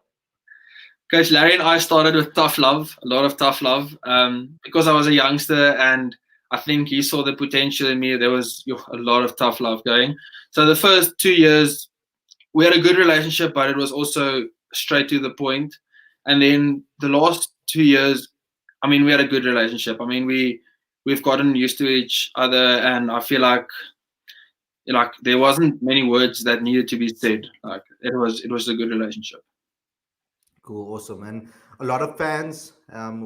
Coach Larry and I started with tough love, a lot of tough love, because I was a youngster and I think he saw the potential in me. There was a lot of tough love going. So the first 2 years, we had a good relationship, but it was also straight to the point. And then the last 2 years, I mean, we had a good relationship. I mean, we've gotten used to each other, and I feel like there wasn't many words that needed to be said. Like it was a good relationship. Cool, awesome. And a lot of fans,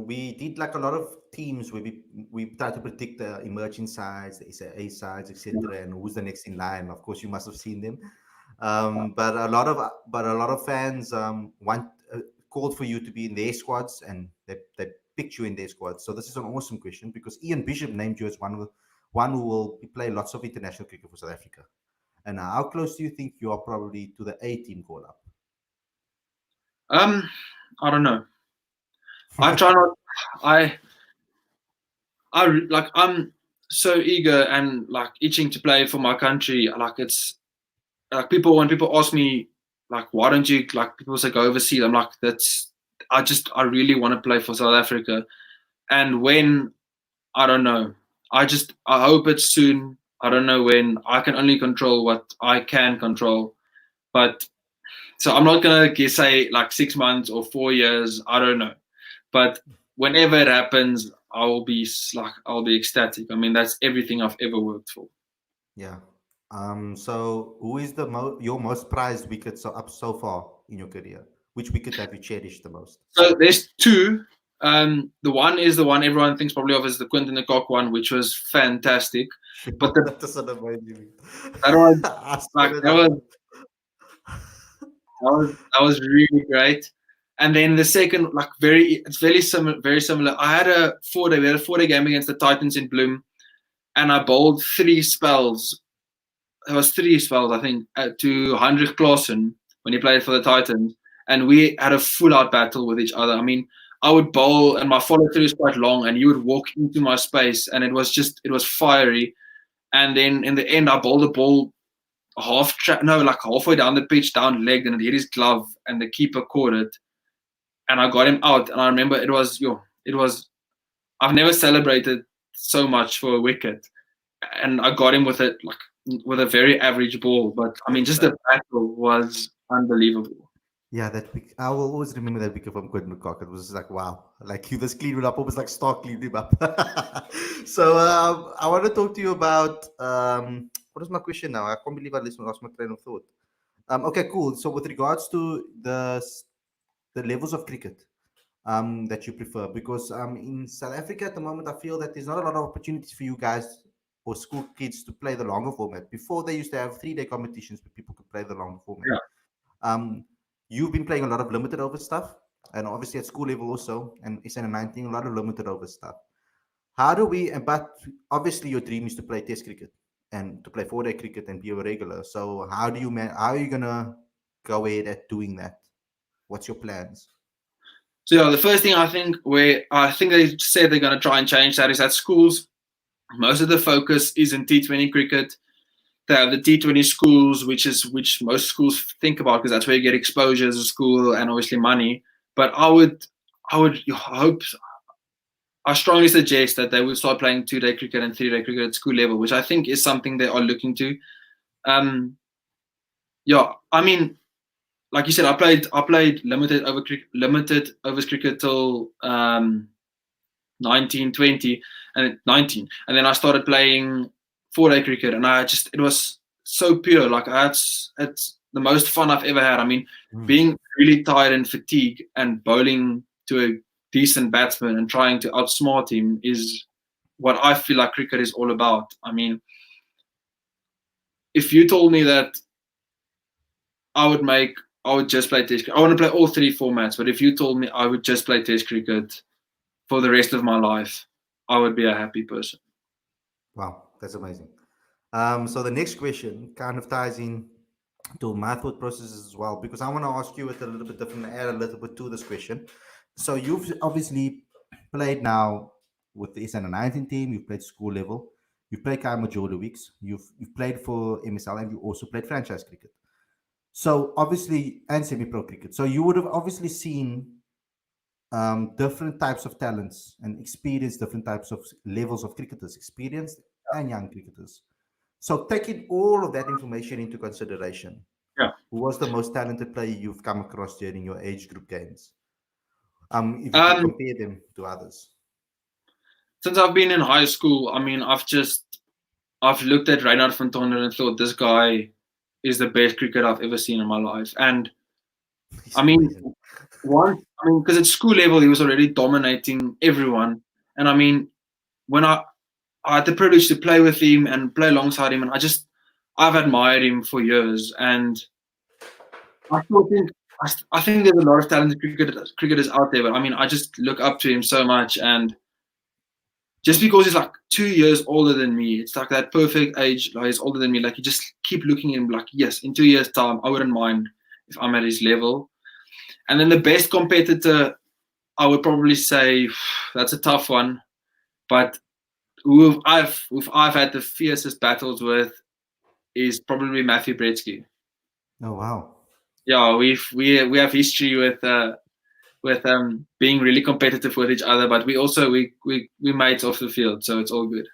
we did like a lot of teams where we try to predict the emerging sides, the A sides, etc., and who's the next in line. Of course, you must have seen them. But a lot of fans want called for you to be in their squads, and they picked you in their squads. So this is an awesome question because Ian Bishop named you as one who will play lots of international cricket for South Africa. And how close do you think you are probably to the A team call up? I don't know. I try not. I'm so eager and like itching to play for my country. Like it's like when people ask me like why don't you like people say go overseas. I'm like I really want to play for South Africa. And when I don't know. I hope it's soon. I don't know when. I can only control what I can control. But so I'm not gonna say like 6 months or 4 years. I don't know. But whenever it happens, I'll be ecstatic. I mean, that's everything I've ever worked for. Yeah. So who is your most prized wicket so far in your career? Which wicket have you cherished the most? So there's two. The one is the one everyone thinks probably of as the Quinton de Kock one, which was fantastic. But that was really great. And then the second, like it's very similar. I had a 4-day game against the Titans in Bloem, and I bowled 3 spells. There was 3 spells, I think, to Heinrich Clausen when he played for the Titans, and we had a full-out battle with each other. I mean, I would bowl, and my follow-through is quite long, and you would walk into my space, and it was fiery. And then in the end, I bowled the ball halfway down the pitch, down legged, and it hit his glove, and the keeper caught it, and I got him out. And I remember it was I've never celebrated so much for a wicket, and I got him with a very average ball, but I mean, just the battle was unbelievable. Yeah, that week I will always remember that wicket from Quinton de Kock. It was like wow, like he was cleaned it up, almost like Stark cleaned him up. So I want to talk to you about what is my question now? I can't believe I lost my train of thought. Okay, cool. So with regards to the levels of cricket that you prefer, because in South Africa at the moment, I feel that there's not a lot of opportunities for you guys or school kids to play the longer format. Before they used to have 3-day competitions where people could play the longer format. Yeah. You've been playing a lot of limited over stuff, and obviously at school level also, and SN19, a lot of limited over stuff. But obviously your dream is to play Test cricket and to play 4-day cricket and be a regular. So how are you gonna go ahead at doing that? What's your plans? So yeah, the first thing I think they said they're going to try and change that is at schools, most of the focus is in T20 cricket. They have the T20 schools, which most schools think about because that's where you get exposure as a school and obviously money. But I strongly suggest that they will start playing 2-day cricket and 3-day cricket at school level, which I think is something they are looking to. Yeah, I mean, like you said, I played limited overs cricket till 19, 20, and 19, and then I started playing 4-day cricket, and it was so pure. Like it's the most fun I've ever had. I mean, being really tired and fatigued and bowling to a decent batsman and trying to outsmart him is what I feel like cricket is all about. I mean, if you told me that I would just play Test cricket. I want to play all 3 formats, but if you told me I would just play Test cricket for the rest of my life, I would be a happy person. Wow, that's amazing. So the next question kind of ties in to my thought processes as well, because I want to ask you it a little bit different, add a little bit to this question. So you've obviously played now with the SN19 team, you've played school level, you've played Kai Majority weeks, you've played for MSL, and you also played franchise cricket. So obviously, and semi-pro cricket. So you would have obviously seen different types of talents and experienced different types of levels of cricketers, experienced and young cricketers. So taking all of that information into consideration, who was the most talented player you've come across during your age group games? If you can compare them to others. Since I've been in high school, I mean, I've looked at Reinhard van Tonder and thought this guy is the best cricket I've ever seen in my life. And I mean, because at school level he was already dominating everyone. And I mean, when I had the privilege to play with him and play alongside him, and I've admired him for years. And I still think I think there's a lot of talented cricketers out there, but I mean, I just look up to him so much, and just because he's like 2 years older than me, it's like that perfect age. Like he's older than me. Like you just keep looking at him like, yes, in 2 years' time, I wouldn't mind if I'm at his level. And then the best competitor, I would probably say that's a tough one, but who I've had the fiercest battles with is probably Matthew Bretsky. Oh wow. Yeah, we have history with being really competitive with each other, but we also we mates off the field, so it's all good.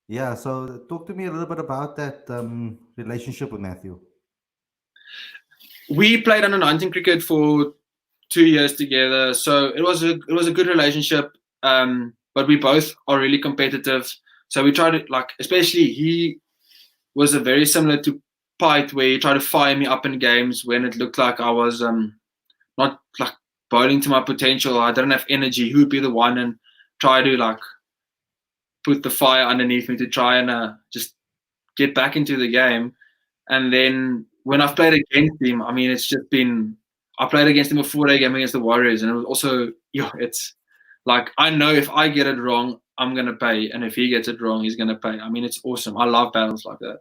Yeah. So talk to me a little bit about that relationship with Matthew. We played under 19 cricket for 2 years together, so it was a good relationship. But we both are really competitive, so we try to like, especially he was a very similar to Pite, where he tried to fire me up in games when it looked like I was not like bowling to my potential. I didn't have energy. He would be the one and try to like put the fire underneath me to try and just get back into the game. And then when I've played against him, I mean, it's just been. I played against him a 4-day game against the Warriors, and it was also, it's like I know if I get it wrong, I'm gonna pay, and if he gets it wrong, he's gonna pay. I mean, it's awesome. I love battles like that.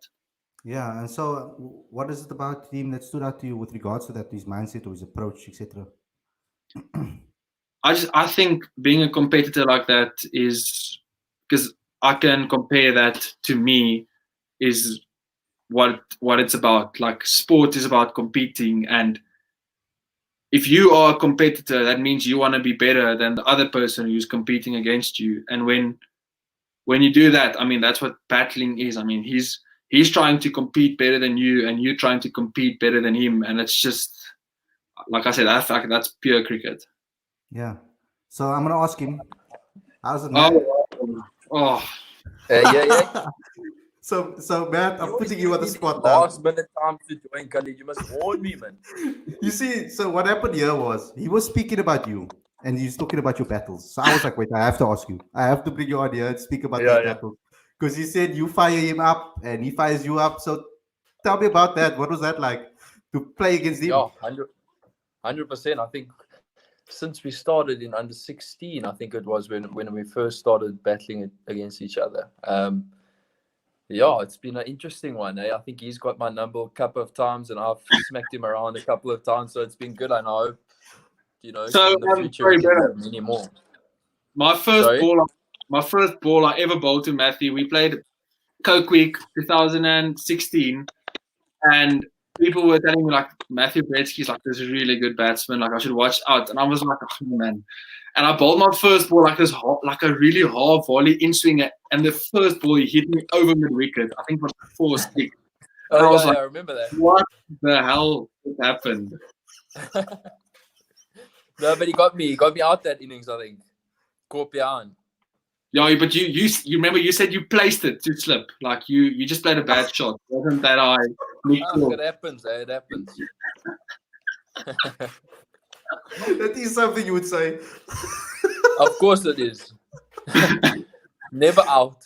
Yeah. And so, what is it about him that stood out to you with regards to that, his mindset or his approach, etc.? I think being a competitor like that is because I can compare that to me is what it's about. Like sport is about competing, and if you are a competitor, that means you want to be better than the other person who's competing against you. And when you do that, I mean, that's what battling is. I mean, he's trying to compete better than you, and you're trying to compete better than him, and it's just like I said, that's pure cricket. Yeah. So I'm gonna ask him, how's it, Matt? Oh. Yeah. So Matt, I'm putting you on the spot now. Last minute time to join, Khalid. You must warn me, man. You see, so what happened here was he was speaking about you and he's talking about your battles. So I was like, wait, I have to ask you. I have to bring you on here and speak about these battles. Because he said you fire him up and he fires you up. So tell me about that. What was that like to play against him? Yeah, 100%. I think since we started in under 16, I think it was when we first started battling against each other. Yeah, it's been an interesting one. I think he's got my number a couple of times, and I've smacked him around a couple of times. So it's been good. And I hope, so, in the future we can have many more. My first ball I ever bowled to Matthew. We played Coke Week 2016, and people were telling me like Matthew Bretsky's like this really good batsman. Like I should watch out. And I was like, oh man. And I bowled my first ball like a really hard volley in swinger, and the first ball he hit me over mid wicket. I think it was 4 stick. I was like, I remember that. What the hell happened? No, but he got me out that innings. I think. Caught behind. Yeah, but you remember you said you placed it to slip. Like you just played a bad shot. It wasn't that I? It happens. It happens. That is something you would say. Of course it is. Never out.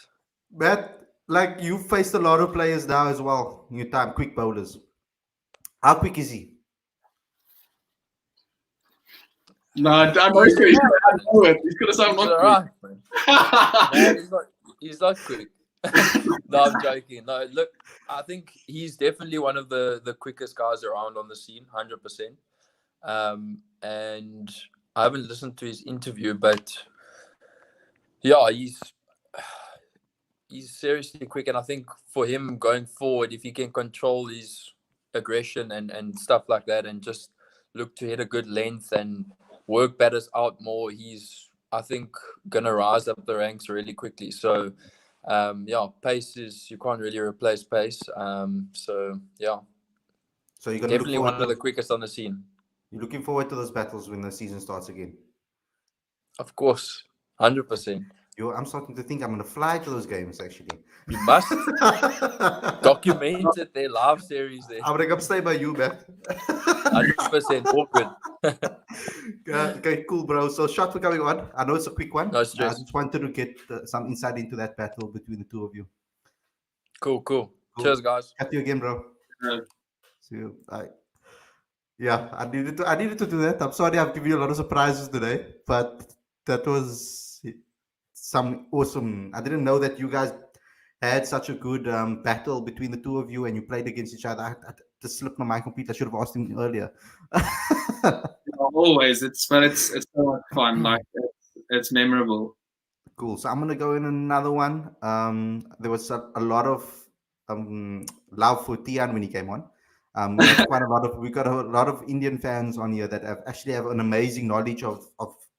Matt, like you faced a lot of players now as well in your time, quick bowlers. How quick is he? No, I know he's it. He's gonna sound not quick. No, he's not quick. No, I'm joking. No, look, I think he's definitely one of the quickest guys around on the scene, 100%. And I haven't listened to his interview, but yeah, he's seriously quick. And I think for him going forward, if he can control his aggression and stuff like that, and just look to hit a good length and work batters out more, he's, I think, gonna rise up the ranks really quickly. So pace is, you can't really replace pace. So you're definitely one of the quickest on the scene. You're looking forward to those battles when the season starts again? Of course, 100%. I'm starting to think I'm going to fly to those games, actually. You must document it, their live series there. I'm going to come stay by you, man. 100%, awkward. Okay, cool, bro. So, shot for coming on. I know it's a quick one. No stress. I just wanted to get some insight into that battle between the two of you. Cool. Cheers, guys. Catch you again, bro. Yeah. See you. Bye. Yeah, I needed to do that. I'm sorry I've given you a lot of surprises today, but that was some awesome. I didn't know that you guys had such a good battle between the two of you and you played against each other. I just slipped my mind completely. I should have asked him earlier. Always, it's so much fun. Like it's memorable. Cool. So I'm gonna go in another one. There was a lot of love for Tian when he came on. We got a lot of Indian fans on here that actually have an amazing knowledge of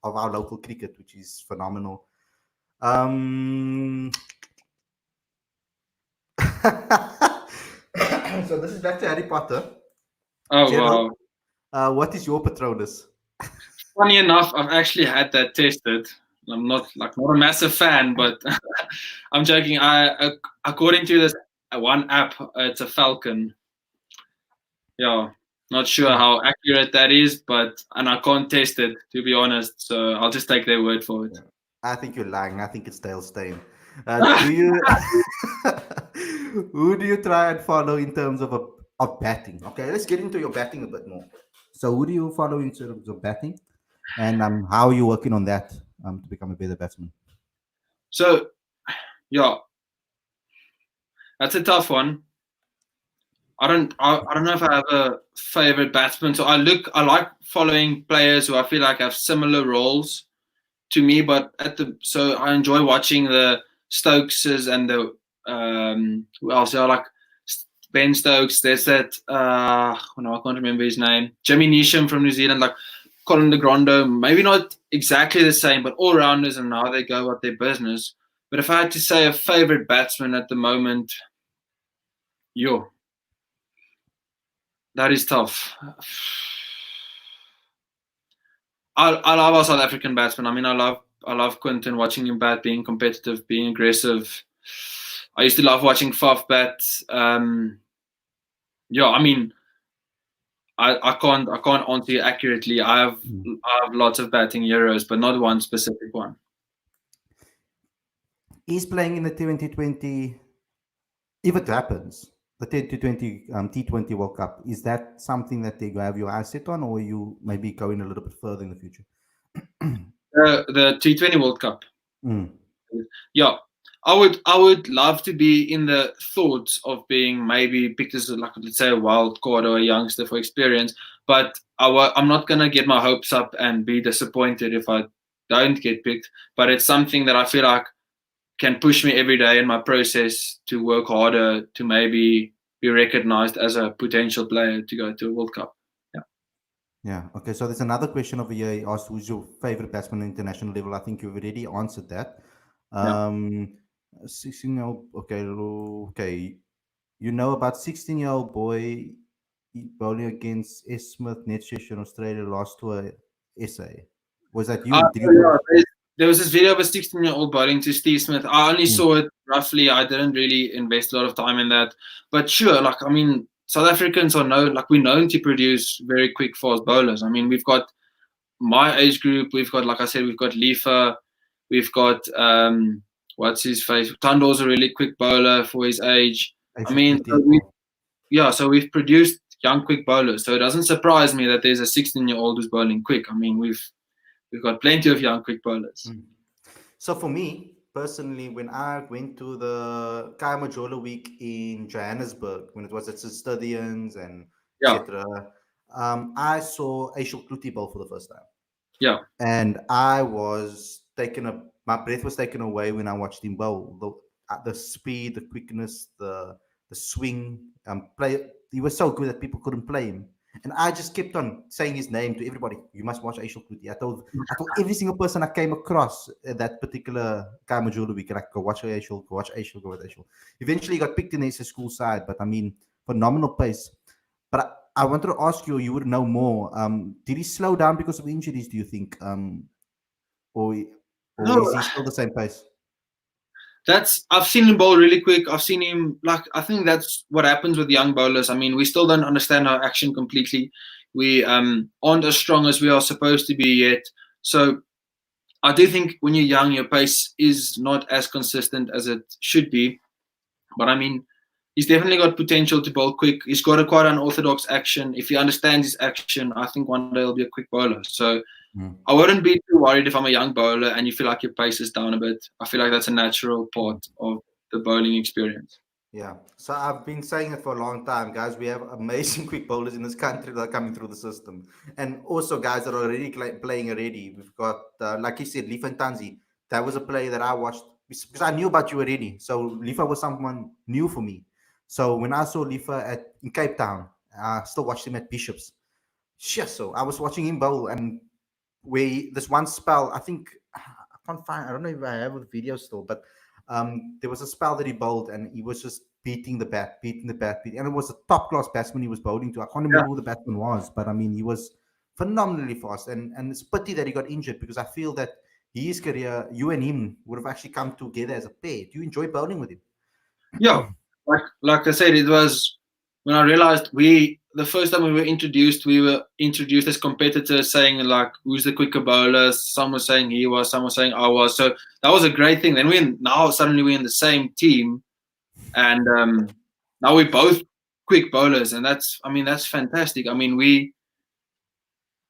our local cricket, which is phenomenal. So this is back to Harry Potter. Oh Gerald, wow! what is your Patronus? Funny enough, I've actually had that tested. I'm not a massive fan, but I'm joking. According to this one app, it's a falcon. Yeah, not sure how accurate that is, and I can't test it to be honest. So I'll just take their word for it. I think you're lying. I think it's Dale Steyn. Do you? Who do you try and follow in terms of batting? Okay, let's get into your batting a bit more. So, who do you follow in terms of batting, and how are you working on that to become a better batsman? So, yeah, that's a tough one. I don't know if I have a favorite batsman. So I like following players who I feel like have similar roles to me, but so I enjoy watching the Stokeses and the who else? Yeah, like Ben Stokes. There's that no, I can't remember his name. Jimmy Neesham from New Zealand, like Colin de Grande. Maybe not exactly the same, but all rounders and how they go about their business. But if I had to say a favorite batsman at the moment, that is tough. I love our South African batsmen. I mean, I love Quinton, watching him bat, being competitive, being aggressive. I used to love watching Faf bat. I mean, I can't answer you accurately. I have lots of batting heroes, but not one specific one. He's playing in the 2020. If it happens, the 2020 T20 World Cup, is that something that they have your eyes set on, or you maybe going a little bit further in the future? The T20 World Cup. Mm. Yeah, I would love to be in the thoughts of being maybe picked as like, let's say, a wild card or a youngster for experience. But I'm not gonna get my hopes up and be disappointed if I don't get picked. But it's something that I feel like can push me every day in my process to work harder to maybe be recognized as a potential player to go to a World Cup. Yeah. Okay. So there's another question over here. He asked, "Who's your favorite batsman at international level?" I think you've already answered that. 16-year-old. Okay. Okay. You know about 16-year-old boy bowling against S. Smith net session Australia last tour SA. Was that you? Did you? There was this video of a 16-year-old bowling to Steve Smith. I only saw it roughly. I didn't really invest a lot of time in that. But sure, like, I mean, South Africans are we're known to produce very quick, fast bowlers. I mean, we've got my age group. We've got, like I said, we've got Lifa. We've got, what's his face? Tandor's a really quick bowler for his age. I mean, so we've produced young, quick bowlers. So it doesn't surprise me that there's a 16-year-old who's bowling quick. I mean, we've got plenty of young, quick bowlers. So for me personally, when I went to the Kaya Majola week in Johannesburg, when it was at St. Stadions and etc., I saw Ashok Kluti bowl for the first time. Yeah. And I was my breath was taken away when I watched him bowl. The speed, the quickness, the swing, he was so good that people couldn't play him. And I just kept on saying his name to everybody. You must watch Ashok Kluti. I told every single person I came across at that particular Kaya Majola week, like, go watch Ashok, go watch Ashok, go watch Ashok. Eventually, he got picked in the SS school side, but I mean, phenomenal pace. But I wanted to ask you, you would know more. Did he slow down because of injuries, do you think? Or is he still the same pace? I've seen him bowl really quick. I've seen him, I think that's what happens with young bowlers. I mean, we still don't understand our action completely. We aren't as strong as we are supposed to be yet. So I do think when you're young, your pace is not as consistent as it should be. But I mean, he's definitely got potential to bowl quick. He's got a quite unorthodox action. If he understands his action, I think one day he'll be a quick bowler. So I wouldn't be too worried if I'm a young bowler and you feel like your pace is down a bit. I feel like that's a natural part of the bowling experience. Yeah. So I've been saying it for a long time, guys. We have amazing quick bowlers in this country that are coming through the system, and also guys that are already playing already. We've got, like you said, Lifa Tanzi. That was a player that I watched because I knew about you already. So Lifa was someone new for me. So when I saw Lifa in Cape Town, I still watched him at Bishops. Shit, so I was watching him bowl, and this one spell, I think I can't find. I don't know if I have the video still, but there was a spell that he bowled, and he was just beating the bat, and it was a top class batsman he was bowling to. I can't remember who the batsman was, but I mean he was phenomenally fast, and it's a pity that he got injured because I feel that his career, you and him would have actually come together as a pair. Do you enjoy bowling with him? Yeah, like I said, it was when I realized the first time we were introduced as competitors, saying like who's the quicker bowler. Some were saying he was, some were saying I was. So that was a great thing. Then now suddenly we're in the same team, and now we're both quick bowlers, and that's fantastic. I mean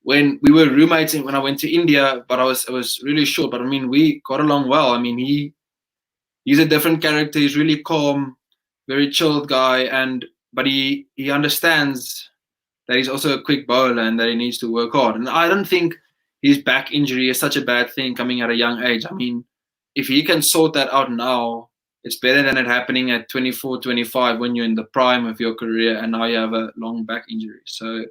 when we were roommates when I went to India, but it was really short. But I mean we got along well. I mean he's a different character. He's really calm, very chilled guy, but he understands that he's also a quick bowler and that he needs to work hard. And I don't think his back injury is such a bad thing coming at a young age. I mean, if he can sort that out now, it's better than it happening at 24, 25 when you're in the prime of your career and now you have a long back injury. So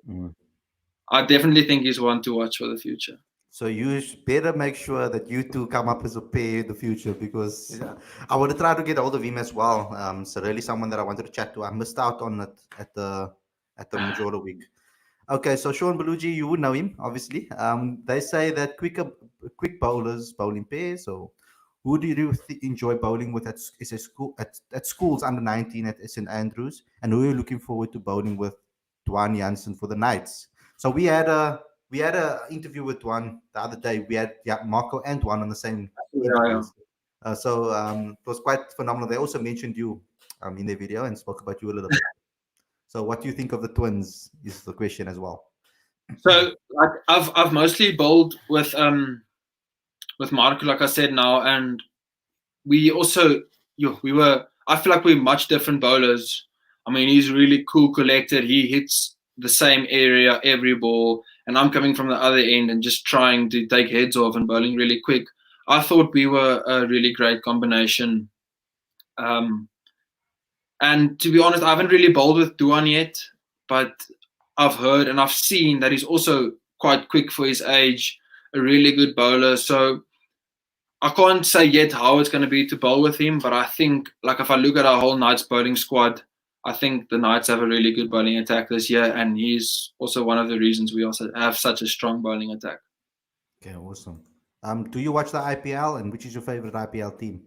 I definitely think he's one to watch for the future. So you better make sure that you two come up as a pair in the future because I want to try to get hold of him as well. So really someone that I wanted to chat to. I missed out on it at the Majorla week. Okay, so Sean Belugi, you would know him, obviously. They say that quick bowlers bowl in pairs. So who do you enjoy bowling with at schools under 19 at St Andrews? And who are you looking forward to bowling with Dwan Jansen for the Knights? So we had a interview with Dwan the other day. We had Marco and Dwan on the same interviews. So it was quite phenomenal. They also mentioned you in their video and spoke about you a little bit. So what do you think of the twins is the question as well. So like I've mostly bowled with Marco, like I said now, and we also I feel like we're much different bowlers. I mean, he's really cool, collected. He hits the same area every ball, and I'm coming from the other end and just trying to take heads off and bowling really quick. I thought we were a really great combination. And to be honest, I haven't really bowled with Duan yet, but I've heard and I've seen that he's also quite quick for his age, a really good bowler. So I can't say yet how it's going to be to bowl with him, but I think, like, if I look at our whole Knights bowling squad, I think the Knights have a really good bowling attack this year, and he's also one of the reasons we also have such a strong bowling attack. Okay, awesome. Do you watch the IPL, and which is your favorite IPL team?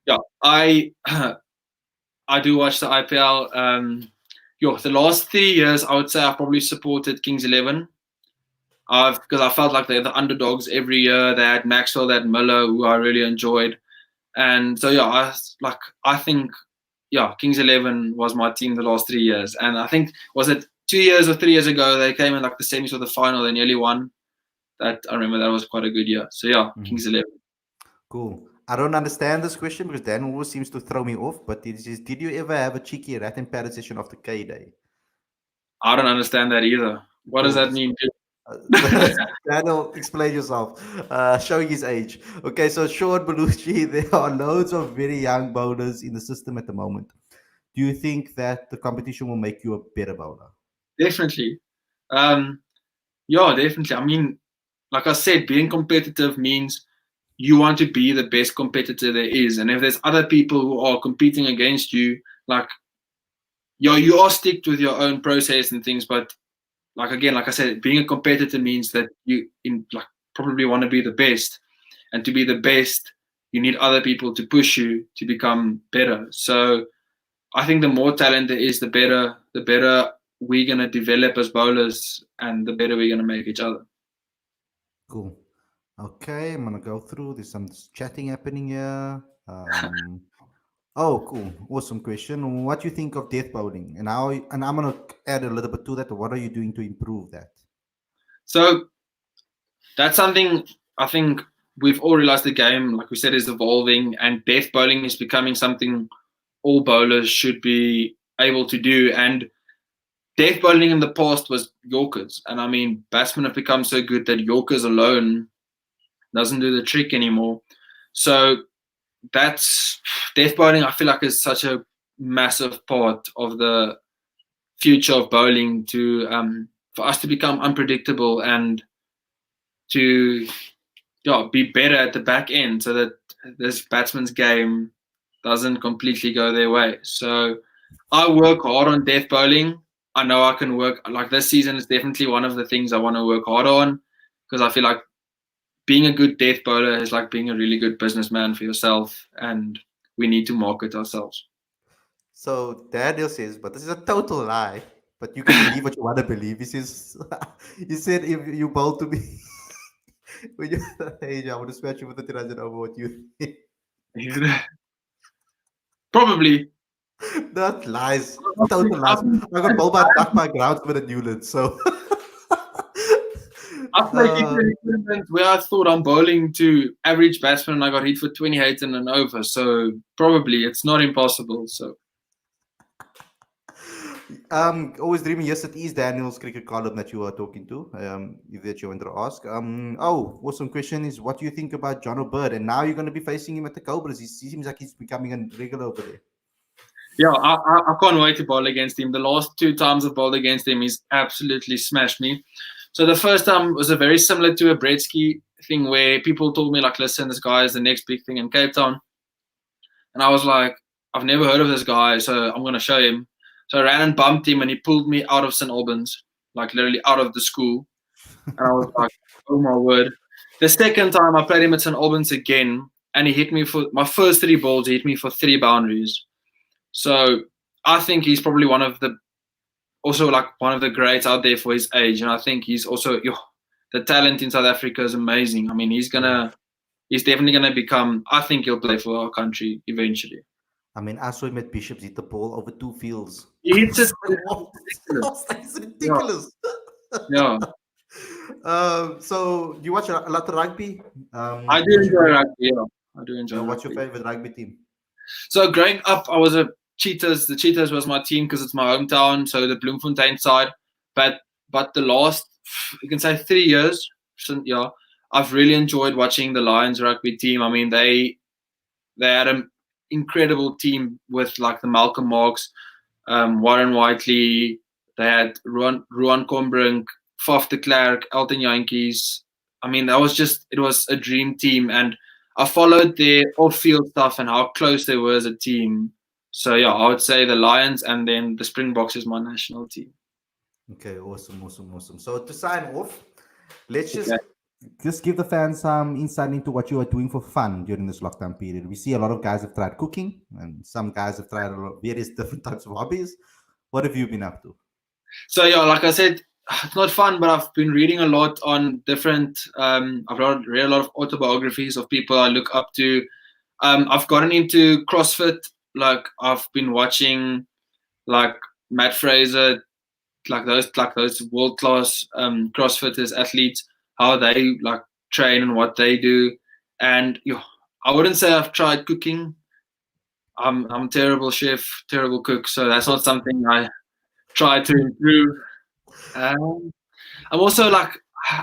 Yeah, I do watch the IPL. The last 3 years, I would say I've probably supported Kings 11. Because I felt like they're the underdogs every year. They had Maxwell, they had Miller, who I really enjoyed. And so, I think Kings 11 was my team the last 3 years. And I think, was it 2 years or 3 years ago, they came in like the semis or the final, they nearly won. I remember that was quite a good year. So, Kings 11. Cool. I don't understand this question because Dan always seems to throw me off, but it is, did you ever have a cheeky rat and parrot session after K-Day? I don't understand that either. What does that mean? Daniel, explain yourself. Showing his age. Okay, so Sean Belushi, there are loads of very young bowlers in the system at the moment. Do you think that the competition will make you a better bowler? Definitely. Definitely. I mean, like I said, being competitive means you want to be the best competitor there is. And if there's other people who are competing against you, you are sticked with your own process and things, but like I said, being a competitor means that you probably want to be the best, and to be the best, you need other people to push you to become better. So I think the more talent there is, the better we're gonna develop as bowlers, and the better we're gonna make each other. Cool. Okay, I'm gonna go through. There's some chatting happening here. Oh, cool. Awesome question. What do you think of death bowling? And how and I'm gonna add a little bit to that. What are you doing to improve that? So that's something I think we've all realized the game, like we said, is evolving, and death bowling is becoming something all bowlers should be able to do. And death bowling in the past was Yorkers, and I mean, batsmen have become so good that Yorkers alone doesn't do the trick anymore. So that's death bowling. I feel like is such a massive part of the future of bowling to for us to become unpredictable and to be better at the back end so that this batsman's game doesn't completely go their way. So I work hard on death bowling. I know I can work, like this season is definitely one of the things I want to work hard on, because I feel like being a good death bowler is like being a really good businessman for yourself, and we need to market ourselves. So Daniel says, but this is a total lie. But you can believe what you want to believe. He says, he said, if you bowl to me, when you hey, I want to smash you with the 300 over what you think. Probably. That lies. Total lies. I got bowled back by grounds with a Newland. So I played tournaments where I thought I'm bowling to average batsmen and I got hit for 28 and an over. So probably it's not impossible. So always dreaming. Yes, it is Daniel's cricket column that you are talking to. If that you want to ask. Oh, awesome question is what do you think about John O'Bird? And now you're going to be facing him at the Cobras. He seems like he's becoming a regular over there. yeah, I can't wait to bowl against him. The last 2 times I've bowled against him, he's absolutely smashed me. So the first time was a very similar to a Bretsky thing where people told me like, listen, this guy is the next big thing in Cape Town. And I was like, I've never heard of this guy, so I'm going to show him. So I ran and bumped him and he pulled me out of St. Albans, like literally out of the school. And I was like, oh my word. The second time I played him at St. Albans again, and he hit me for my first 3 balls, he hit me for 3 boundaries. So I think he's probably one of the greats out there for his age. And I think he's also the talent in South Africa is amazing. I mean, he's definitely gonna become, I think he'll play for our country eventually. I mean, I saw him at Bishop's hit the ball over 2 fields. He hits it. It's ridiculous. Yeah. So do you watch a lot of rugby? I do enjoy rugby. Yeah, I do enjoy. What's your rugby. favorite rugby team? So growing up, I was a Cheetahs. The Cheetahs was my team because it's my hometown. So the Bloemfontein side. But the last, you can say 3 years, yeah, I've really enjoyed watching the Lions rugby team. I mean, they had an incredible team with like the Malcolm Marks, Warren Whiteley. They had Ruan Combrink, Faf de Klerk, Elton Yankees. I mean, it was a dream team. And I followed their off-field stuff and how close they were as a team. So, yeah, I would say the Lions and then the Springboks is my national team. Okay, awesome. So to sign off, let's just give the fans some insight into what you are doing for fun during this lockdown period. We see a lot of guys have tried cooking and some guys have tried various different types of hobbies. What have you been up to? So, yeah, like I said, it's not fun, but I've been reading a lot on different. I've read a lot of autobiographies of people I look up to. I've gotten into CrossFit. Like I've been watching, like Matt Fraser, like those world class CrossFitters, athletes, how they like train and what they do. And I wouldn't say I've tried cooking. I'm a terrible chef, terrible cook, so that's not something I try to improve. I'm also like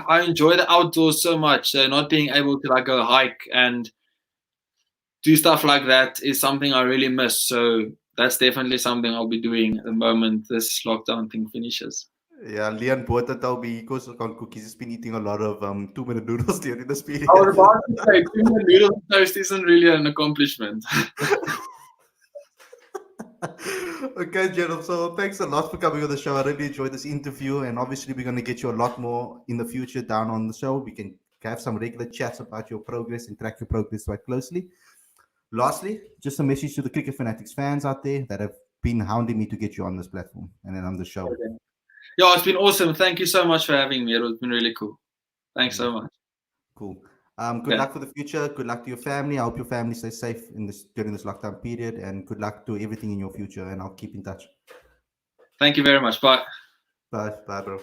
I enjoy the outdoors so much, so not being able to like go hike and do stuff like that is something I really miss. So that's definitely something I'll be doing at the moment this lockdown thing finishes. Yeah, Leon Bota told me he goes on cookies. He's been eating a lot of 2-minute noodles during this period. I was about to say 2-minute noodles toast isn't really an accomplishment. Okay, Gerald. So thanks a lot for coming on the show. I really enjoyed this interview, and obviously we're going to get you a lot more in the future down on the show. We can have some regular chats about your progress and track your progress quite closely. Lastly, just a message to the Cricket Fanatics fans out there that have been hounding me to get you on this platform and then on the show. Okay. Yeah, it's been awesome. Thank you so much for having me. It's been really cool. Thanks so much. Cool. Good Yeah. luck for the future. Good luck to your family. I hope your family stays safe during this lockdown period, and good luck to everything in your future. And I'll keep in touch. Thank you very much. Bye. Bye, bye, bro.